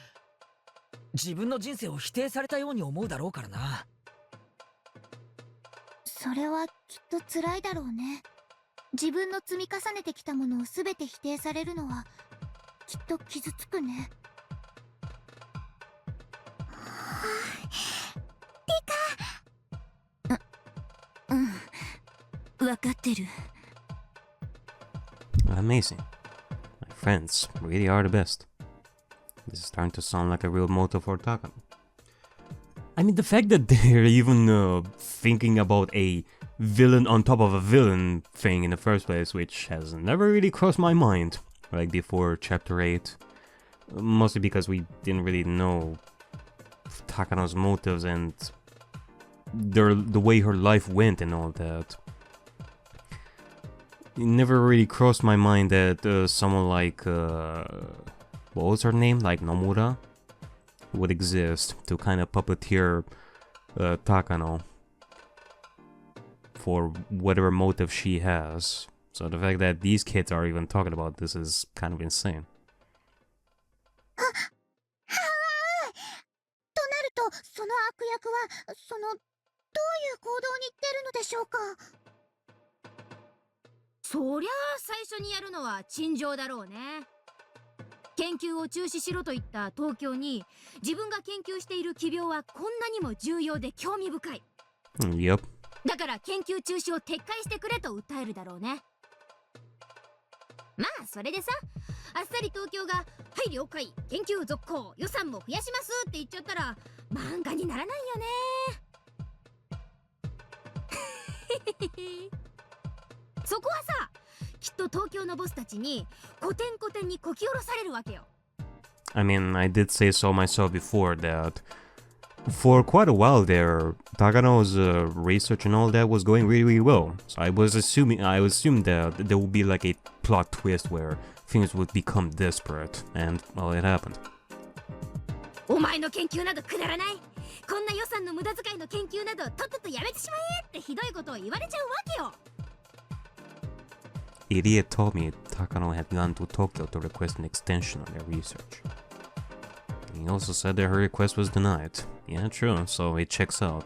自分の人生を否定されたように思うだろうからな。それはきっと辛いだろうね。自分の積み重ねてきたものを全て否定されるのはきっと傷つくね。わかってる。 Amazing. My friends really are the best. This is starting to sound like a real motto for Takano. I mean, the fact that they're even thinking about a villain on top of a villain thing in the first place, which has never really crossed my mind, like before Chapter 8. Mostly because we didn't really know Takano's motives and the way her life went and all that. It never really crossed my mind that someone like, what was her name? Like Nomura would exist to kind of puppeteer Takano for whatever motive she has. So the fact that these kids are even talking about this is kind of insane. となると、その悪役はどういう行動に出るのでしょうか？そりゃあ最初にやるのは陳情だろうね。研究を中止しろと言った東京に、自分が研究している奇病はこんなにも重要で興味深い。Yep. だから研究中止を撤回してくれと訴えるだろうね。まあそれでさ、あっさり東京が「はい了解、研究続行、予算も増やします」って言っちゃったら漫画にならないよね。そこはさ、きっと東京のボスたちにコテンコテンにこき下ろされるわけよ。I mean, I did say so myself before that for quite a while there, Takano's research and all that was going really, really well. So I assumed that there would be like a plot twist where things would become desperate, and well, it happened. お前の研究などくだらない。こんな予算の無駄遣いの研究などとっととやめてしまえってひどいことを言われちゃうわけよ。Idiot told me Takano had gone to Tokyo to request an extension on their research. He also said that her request was denied. Yeah, true, so it checks out.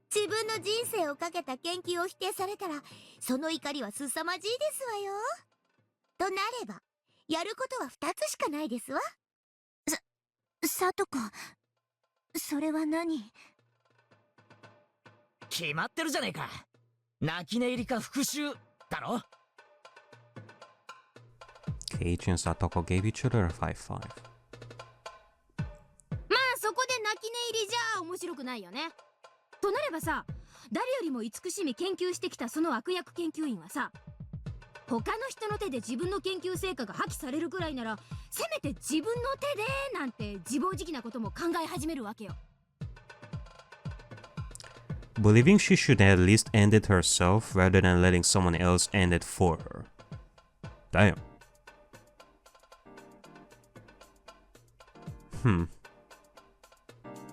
自分の人生をかけた研究を否定されたら、その怒りは凄まじいですわよ。となれば、やることは2つしかないですわ。さとこ、それは何？決まってるじゃねえか。泣き寝入りか復讐だろ。Keiichi and Satoko gave each other a 5-5. まあそこで泣き寝入りじゃ面白くないよね。となればさ、誰よりも慈しみ研究してきたその悪役研究員はさ、他の人の手で自分の研究成果が破棄されるくらいなら、せめて自分の手でなんて自暴自棄なことも考え始めるわけよ。Believing she should at least end it herself rather than letting someone else end it for her. Damn.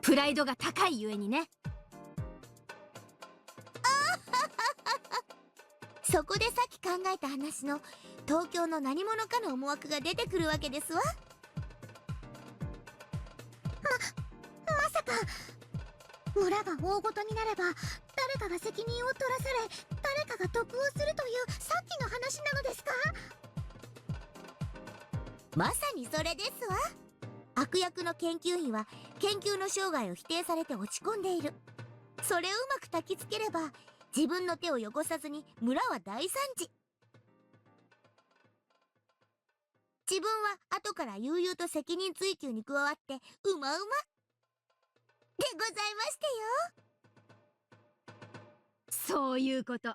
プライドが高いゆえにね。そこでさっき考えた話の東京の何者かの思惑が出てくるわけですわ。まさか村が大ごとになれば誰かが責任を取らされ、誰かが得をするというさっきの話なのですか？まさにそれですわ。悪役の研究員は研究の生涯を否定されて落ち込んでいる。それをうまく焚きつければ自分の手を汚さずに村は大惨事。自分は後から悠々と責任追及に加わってうまうまでございましてよ。そういうこと。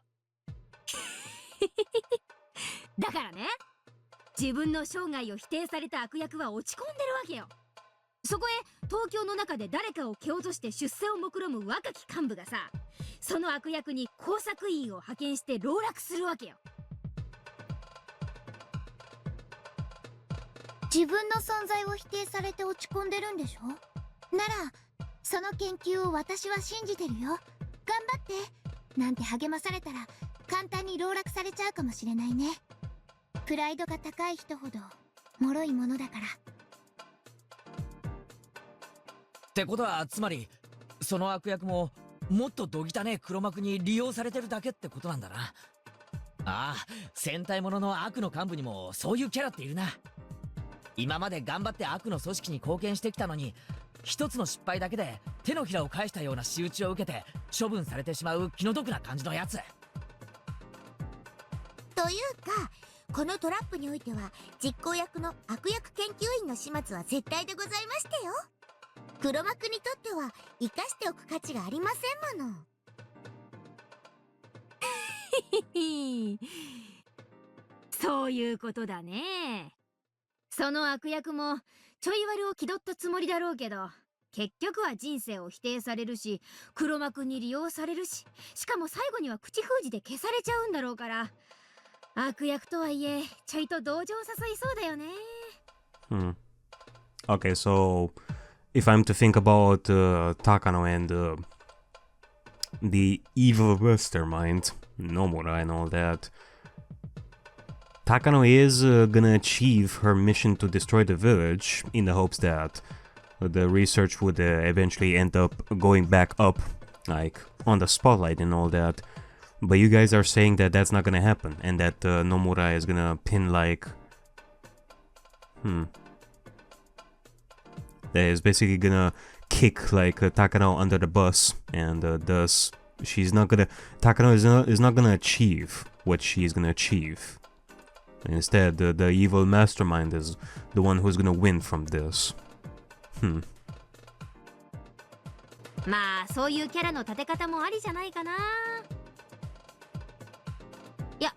だからね、自分の生涯を否定された悪役は落ち込んでるわけよ。そこへ東京の中で誰かを蹴落として出世を目論む若き幹部がさ、その悪役に工作員を派遣して籠絡するわけよ。自分の存在を否定されて落ち込んでるんでしょ。ならその研究を私は信じてるよ、頑張ってなんて励まされたら簡単に籠絡されちゃうかもしれないね。プライドが高い人ほど脆いものだから。ってことはつまりその悪役ももっとどぎたねえ黒幕に利用されてるだけってことなんだな。ああ、戦隊ものの悪の幹部にもそういうキャラっているな。今まで頑張って悪の組織に貢献してきたのに、一つの失敗だけで手のひらを返したような仕打ちを受けて処分されてしまう気の毒な感じのやつ。というかこのトラップにおいては実行役の悪役研究員の始末は絶対でございましてよ。黒幕にとっては生かしておく価値がありませんもの。そういうことだね。その悪役もちょい悪を気取ったつもりだろうけど、結局は人生を否定されるし、黒幕に利用されるし、しかも最後には口封じで消されちゃうんだろうから、悪役とはいえちょいと同情を誘いそうだよね。Okay, so if I'm to think about Takano and the evil mastermind, Nomura and all that, Takano is gonna achieve her mission to destroy the village in the hopes that the research would eventually end up going back up, like on the spotlight and all that. But you guys are saying that that's not gonna happen and that Nomura is gonna pin like... that is basically gonna kick like Takano under the bus, and thus she's not gonna... Takano is not gonna achieve what she's gonna achieve. Instead, the evil mastermind is the one who's gonna win from this. まあそういうキャラの立て方もありじゃないかな。いや、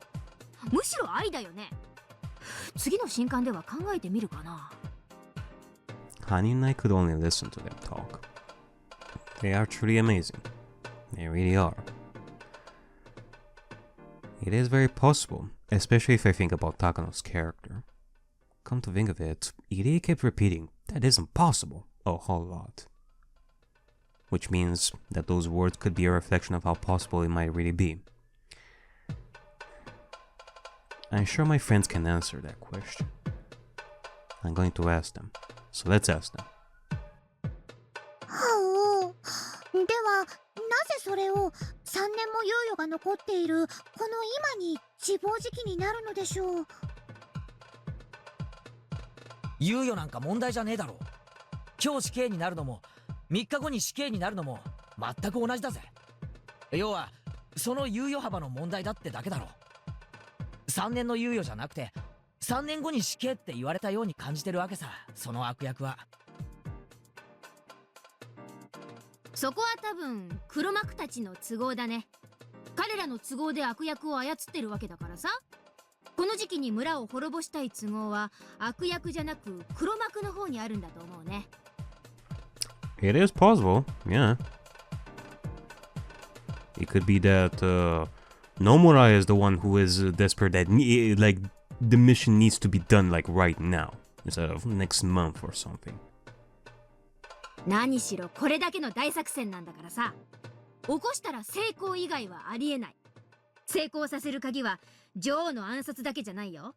むしろありだよね。次の新刊では考えてみるかな。Honey and I could only listen to them talk. They are truly amazing. They really are. It is very possible, especially if I think about Takano's character. Come to think of it, Irie kept repeating, that isn't possible, a whole lot. Which means that those words could be a reflection of how possible it might really be. I'm sure my friends can answer that question. I'm going to ask them. So let's ask them. ではなぜそれを3年も猶予が残っているこの今に自暴自棄になるのでしょう。猶予なんか問題じゃねえだろう。今日死刑になるのも3日後に死刑になるのも全く同じだぜ。要はその猶予幅の問題だってだけだろう。3年の猶予じゃなくて3年後に死刑って言われたように感じてるわけさ、その悪役は。そこは多分黒幕たちの都合だね。彼らの都合で悪役を操ってるわけだからさ。この時期に村を滅ぼしたい都合は悪役じゃなく黒幕の方にあるんだと思うね。It is possible, yeah. It could be that Nomura is the one who is desperate that like the mission needs to be done like right now instead of next month or something. 何しろこれだけの大作戦なんだからさ、起こしたら成功以外はありえない。成功させる鍵は女王の暗殺だけじゃないよ。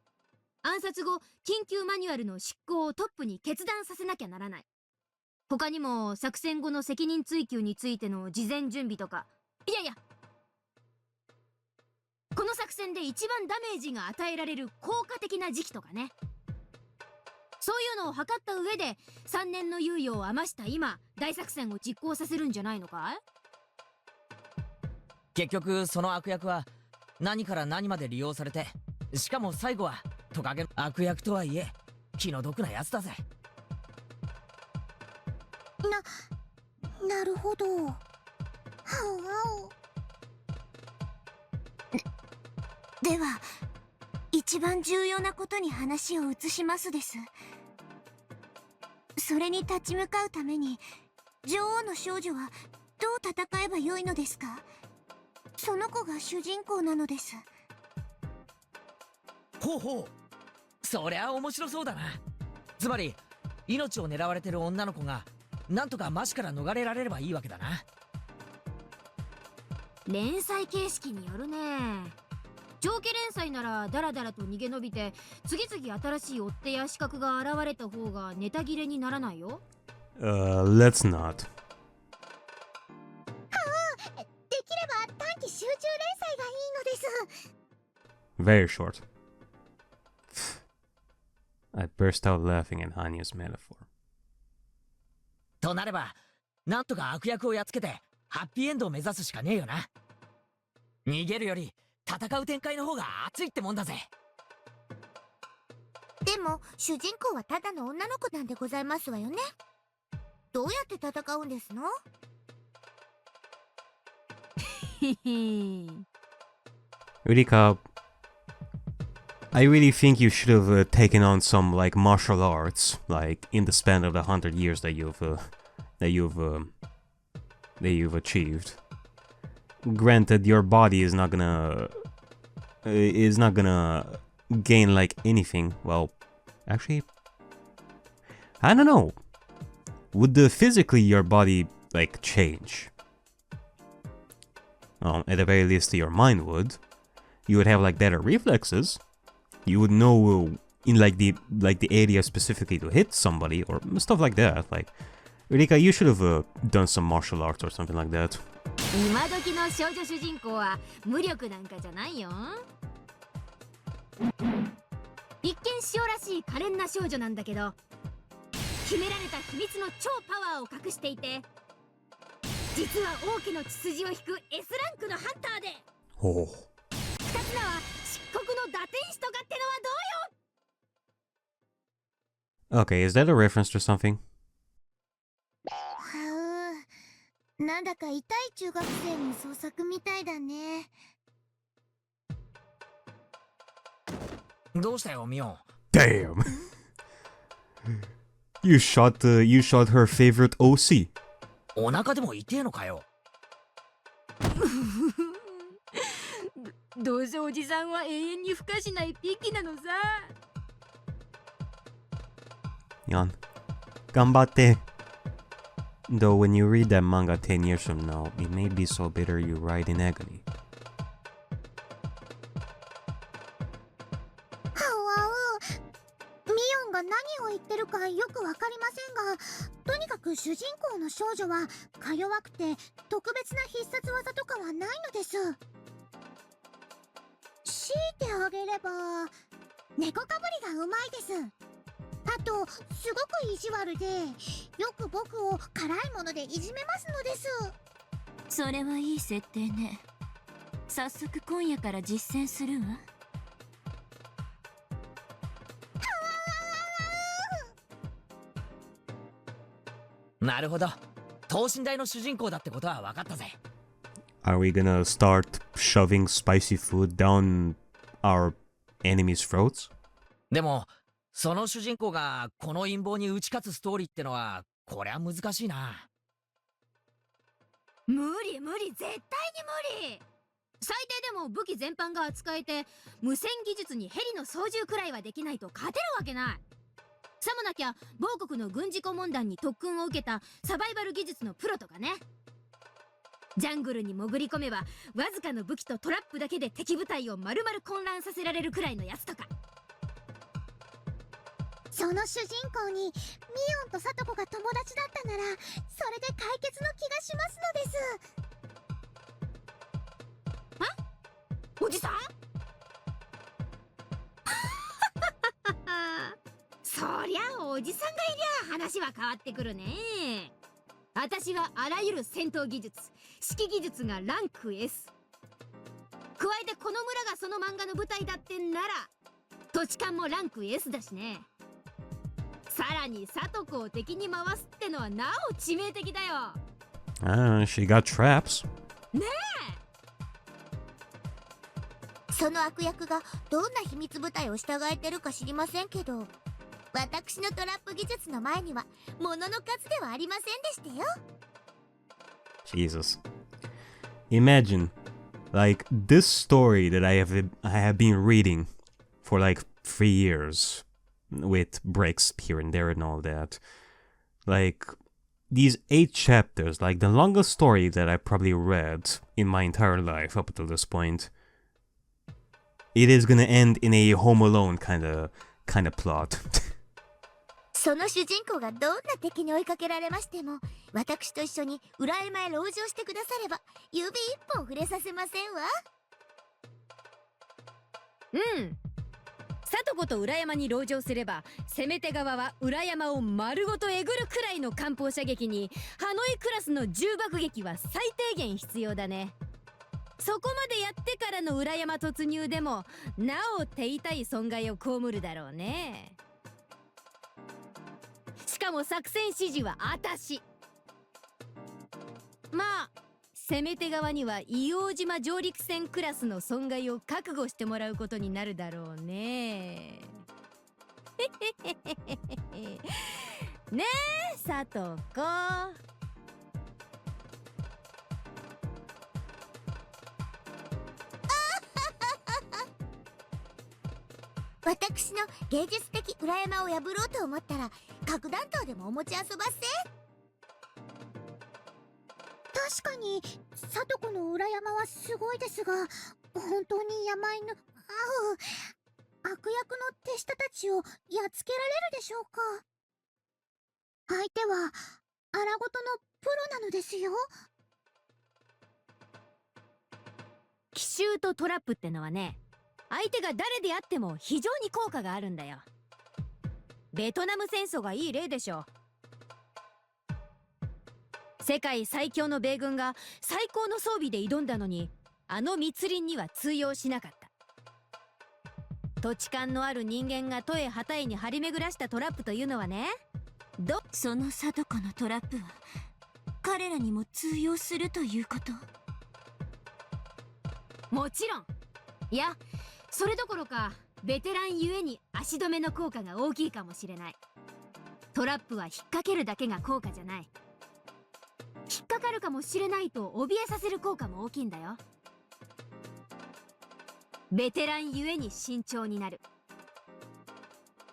暗殺後緊急マニュアルの執行をトップに決断させなきゃならない。他にも作戦後の責任追及についての事前準備とか、いやいや、この作戦で一番ダメージが与えられる効果的な時期とかね。そういうのを測った上で3年の猶予を余した今大作戦を実行させるんじゃないのかい？結局その悪役は何から何まで利用されて、しかも最後はトカゲの悪役とはいえ気の毒なやつだぜ。なるほど。はお。では一番重要なことに話を移しますです。それに立ち向かうために女王の少女はどう戦えばよいのですか？その子が主人公なのです。ほうほう、そりゃ面白そうだな。つまり命を狙われてる女の子がなんとかマシから逃れられればいいわけだな。連載形式によるね。長期連載ならダラダラと逃げ延びて次々新しい追っ手や資格が現れた方がネタ切れにならないよ。Let's not. できれば短期集中連載がいいのです。 Very short. I burst out laughing at Hanya's metaphor. となればなんとか悪役をやっつけてハッピーエンドを目指すしかねえよな。逃げるより戦う展開の方が熱いってもんだぜ。でも主人公はただの女の子なんでございますわよね。どうやって戦うんですの？Urika, I really think you should have taken on some like martial arts, like in the span of the 100 years that you've achieved. Granted, your body is not gonna gain like anything. Well, actually, I don't know. Would physically your body like change? At the very least, your mind would. You would have like better reflexes. You would know in like the area specifically to hit somebody or stuff like that. Like, Rika, you should have done some martial arts or something like that. 今時の少女主人公は無力なんかじゃないよ。一見塩らしい可憐な少女なんだけど、秘められた秘密の超パワーを隠していて、実は王家の血筋を引く S ランクのハンターで、Oh. 二つ名は漆黒の打天使とかってのはどうよ。 Okay, is that a reference to something? なんだか痛い中学生の創作みたいだね。どうしたよミオン。 Damn. You shot her favorite OC. お腹でも痛えのかよ。どうせおじさんは永遠に孵化しないピキなのさ。Yan. Ganbatte. Though when you read that manga 10 years from now, it may be so bitter you write in agony. ミオンが何を言ってるかよくわかりませんが、とにかく主人公の少女はか弱くて特別な必殺技とかはないのです。強いてあげれば猫かぶりがうまいです。あとすごく意地悪でよく僕を辛いものでいじめますのです。それはいい設定ね。早速今夜から実践するわ。なるほど、等身大の主人公だってことは分かったぜ。 Are we gonna start shoving spicy food down our enemies' throats? でもその主人公がこの陰謀に打ち勝つストーリーってのはこりゃ難しいな。無理無理、絶対に無理。最低でも武器全般が扱えて無線技術にヘリの操縦くらいはできないと勝てるわけない。さもなきゃ某国の軍事顧問団に特訓を受けたサバイバル技術のプロとかね。ジャングルに潜り込めばわずかの武器とトラップだけで敵部隊を丸々混乱させられるくらいのやつとか。その主人公にミオンとサトコが友達だったなら、それで解決の気がしますのです。あ？おじさん？そりゃおじさんがいりゃ話は変わってくるね。私はあらゆる戦闘技術、指揮技術がランク S。加えてこの村がその漫画の舞台だってんなら土地勘もランク S だしね。さらに里子を敵に回すってのはなお致命的だよ。She got traps. ねえ。その悪役がどんな秘密部隊を従えてるか知りませんけど、私のトラップ技術の前には物の数ではありませんでしたよ。Jesus. Imagine, like, this story that I have been reading for like 3 years, with breaks here and there and all that. Like, these 8 chapters, like the longest story that I probably read in my entire life up until this point. It is gonna end in a Home Alone kind of plot. その主人公がどんな敵に追いかけられましても、私と一緒に裏山へ籠城してくだされば指一本触れさせませんわ。うん。里子と裏山に籠城すれば、攻め手側は裏山を丸ごとえぐるくらいの艦砲射撃に、ハノイクラスの重爆撃は最低限必要だね。そこまでやってからの裏山突入でも、なお手痛い損害を被るだろうね。しかも作戦指示はあたし。まあ攻め手側には硫黄島上陸船クラスの損害を覚悟してもらうことになるだろうね。ねえ佐藤子。私の芸術的裏山を破ろうと思ったら核弾頭でもお持ち遊ばせ。確かに里子の裏山はすごいですが、本当に山犬悪役の手下たちをやっつけられるでしょうか。相手は荒ごとのプロなのですよ。奇襲とトラップってのはね、相手が誰であっても非常に効果があるんだよ。ベトナム戦争がいい例でしょ。世界最強の米軍が最高の装備で挑んだのに、あの密林には通用しなかった。土地勘のある人間が十重二重に張り巡らしたトラップというのはね、その里子のトラップは彼らにも通用するということ？もちろん。いや、それどころかベテランゆえに足止めの効果が大きいかもしれない。トラップは引っ掛けるだけが効果じゃない。引っかかるかもしれないと怯えさせる効果も大きいんだよ。ベテランゆえに慎重になる。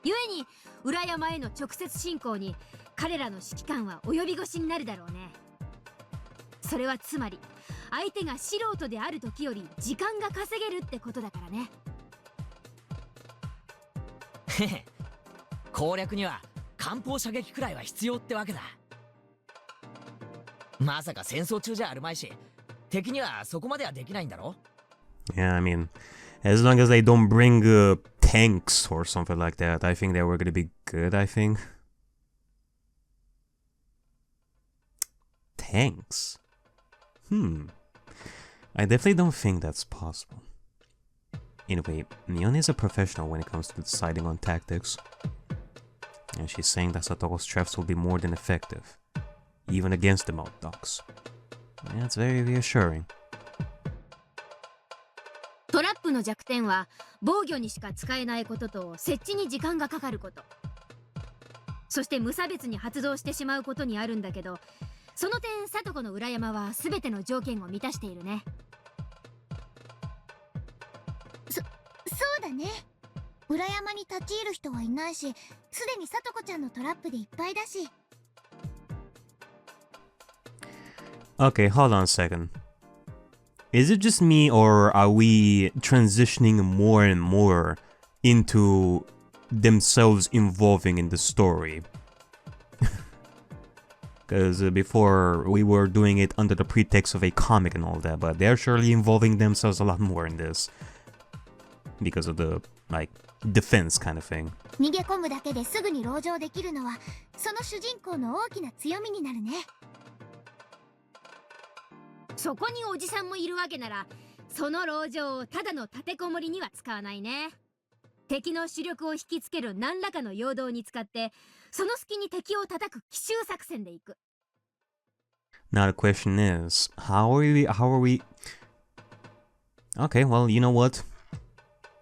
ゆえに裏山への直接進行に彼らの指揮官は及び腰になるだろうね。それはつまり相手が素人である時より時間が稼げるってことだからね。へへ、攻略には艦砲射撃くらいは必要ってわけだ。まさか戦争中じゃあるまいし、敵にはそこまではできないんだろ。 Yeah, I mean, as long as they don't bring tanks or something like that, I think they were gonna be good, I think. Tanks? I definitely don't think that's possible. Anyway, Mion is a professional when it comes to deciding on tactics. And she's saying that Satoko's traps will be more than effective, even against the Mount Dogs. Yeah, it's very reassuring. トラップの弱点は防御にしか使えないことと設置に時間がかかること、そして無差別に発動してしまうことにあるんだけど、その点里子の裏山は全ての条件を満たしているね。そうだね。裏山に立ち入る人はいないし、すでに里子ちゃんのトラップでいっぱいだし。Okay, hold on a second. Is it just me, or are we transitioning more and more into themselves involving in the story? Because before we were doing it under the pretext of a comic and all that, but they're surely involving themselves a lot more in this. Because of the, like, defense kind of thing. 逃げ込むだけですぐに籠城できるのはその主人公の大きな強みになるね。そこにおじさんもいるわけなら、その籠城をただの立てこもりには使わないね。敵の主力を引きつける何らかの陽動に使って、その隙に敵を叩く奇襲作戦でいく。Now the question is, how are we? Okay, well, you know what?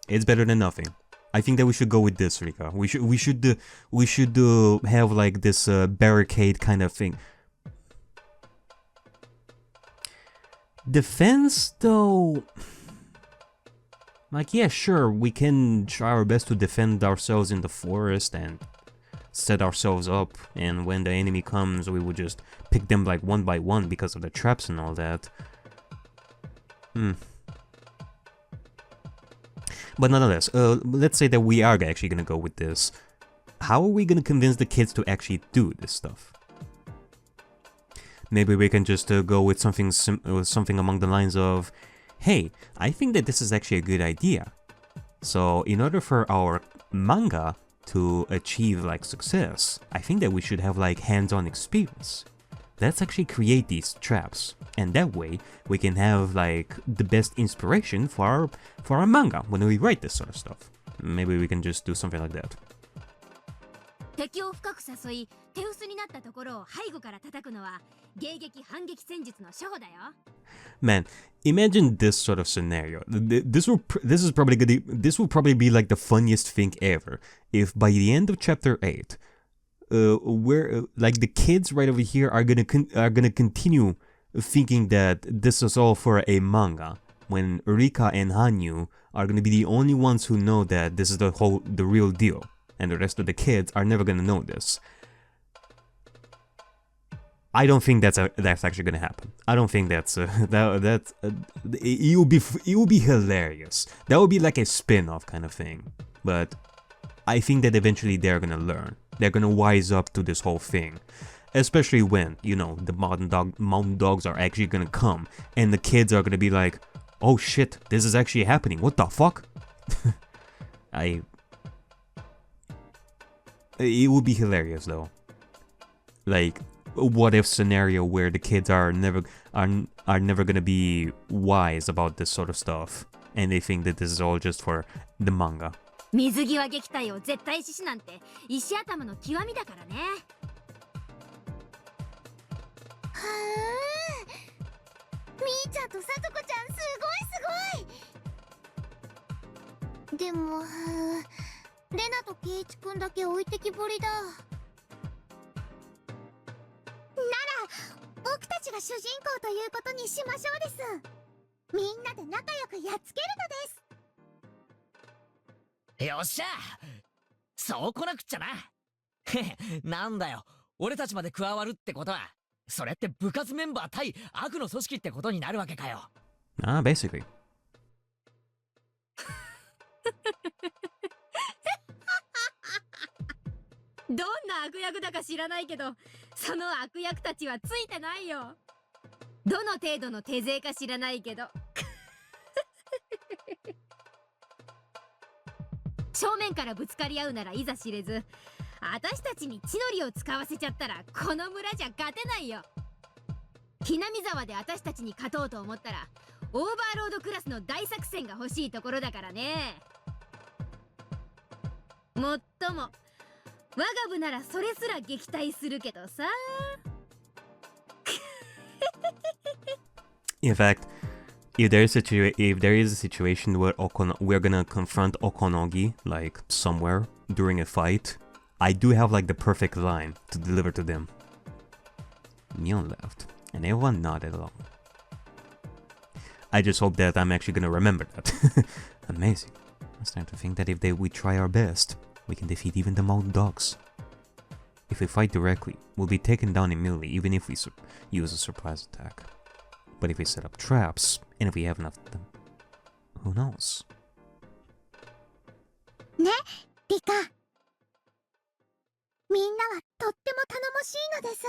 It's better than nothing. I think that we should go with this, Rika. We should have like this barricade kind of thing. Defense, though, like, yeah, sure, we can try our best to defend ourselves in the forest and set ourselves up, and when the enemy comes, we would just pick them like one by one because of the traps and all that. But nonetheless, let's say that we are actually gonna go with this. How are we gonna convince the kids to actually do this stuff? Maybe we can just go with something along the lines of, hey, I think that this is actually a good idea. So in order for our manga to achieve like success, I think that we should have like hands-on experience. Let's actually create these traps, and that way we can have like the best inspiration for our manga when we write this sort of stuff. Maybe we can just do something like that. 敵を深く誘い、手薄になったところを背後から叩くのは迎撃反撃戦術の初歩だよ。Man, imagine this sort of scenario. This will probably be like the funniest thing ever. If by the end of chapter 8, where like the kids right over here are gonna continue thinking that this is all for a manga, when Rika and Hanyu are gonna be the only ones who know that this is the real deal, and the rest of the kids are never gonna know this. I don't think that's actually gonna happen. I don't think that's it would be hilarious. That would be like a spin-off kind of thing. But I think that eventually they're gonna learn. They're gonna wise up to this whole thing. Especially when, you know, the mountain dogs are actually gonna come and the kids are gonna be like, oh shit, this is actually happening. What the fuck? It would be hilarious though. Like, what if scenario where the kids are never gonna be wise about this sort of stuff, and they think that this is all just for the manga. 水際撃退を絶対死しなんて石頭の極みだからね。はー、みーちゃんとさとこちゃんすごいすごい。でもレナとケイチくんだけ置いてきぼりだ。なら僕たちが主人公ということにしましょうです。みんなで仲良くやっつけるのです。よっしゃ、そう来なくっちゃな。なんだよ、俺たちまで加わるってことは、それって部活メンバー対悪の組織ってことになるわけかよ。Basically. どんな悪役だか知らないけど、その悪役たちはついてないよ。どの程度の手勢か知らないけど。正面からぶつかり合うならいざ知れず、私たちに血のりを使わせちゃったらこの村じゃ勝てないよ。Hinamizawaで私たちに勝とうと思ったらオーバーロードクラスの大作戦が欲しいところだからね。もっとも我が部ならそれすら撃退するけどさ。In fact, if there is a situation where we're gonna confront Okonogi like somewhere during a fight, I do have like the perfect line to deliver to them. Neon laughed, and everyone nodded along. I just hope that I'm actually gonna remember that. Amazing. I'm starting to think that if we try our best, we can defeat even the mountain dogs. If we fight directly, we'll be taken down immediately even if we use a surprise attack. But if we set up traps, and if we have enough of them, who knows? ね、リカ。みんなはとっても頼もしいのです。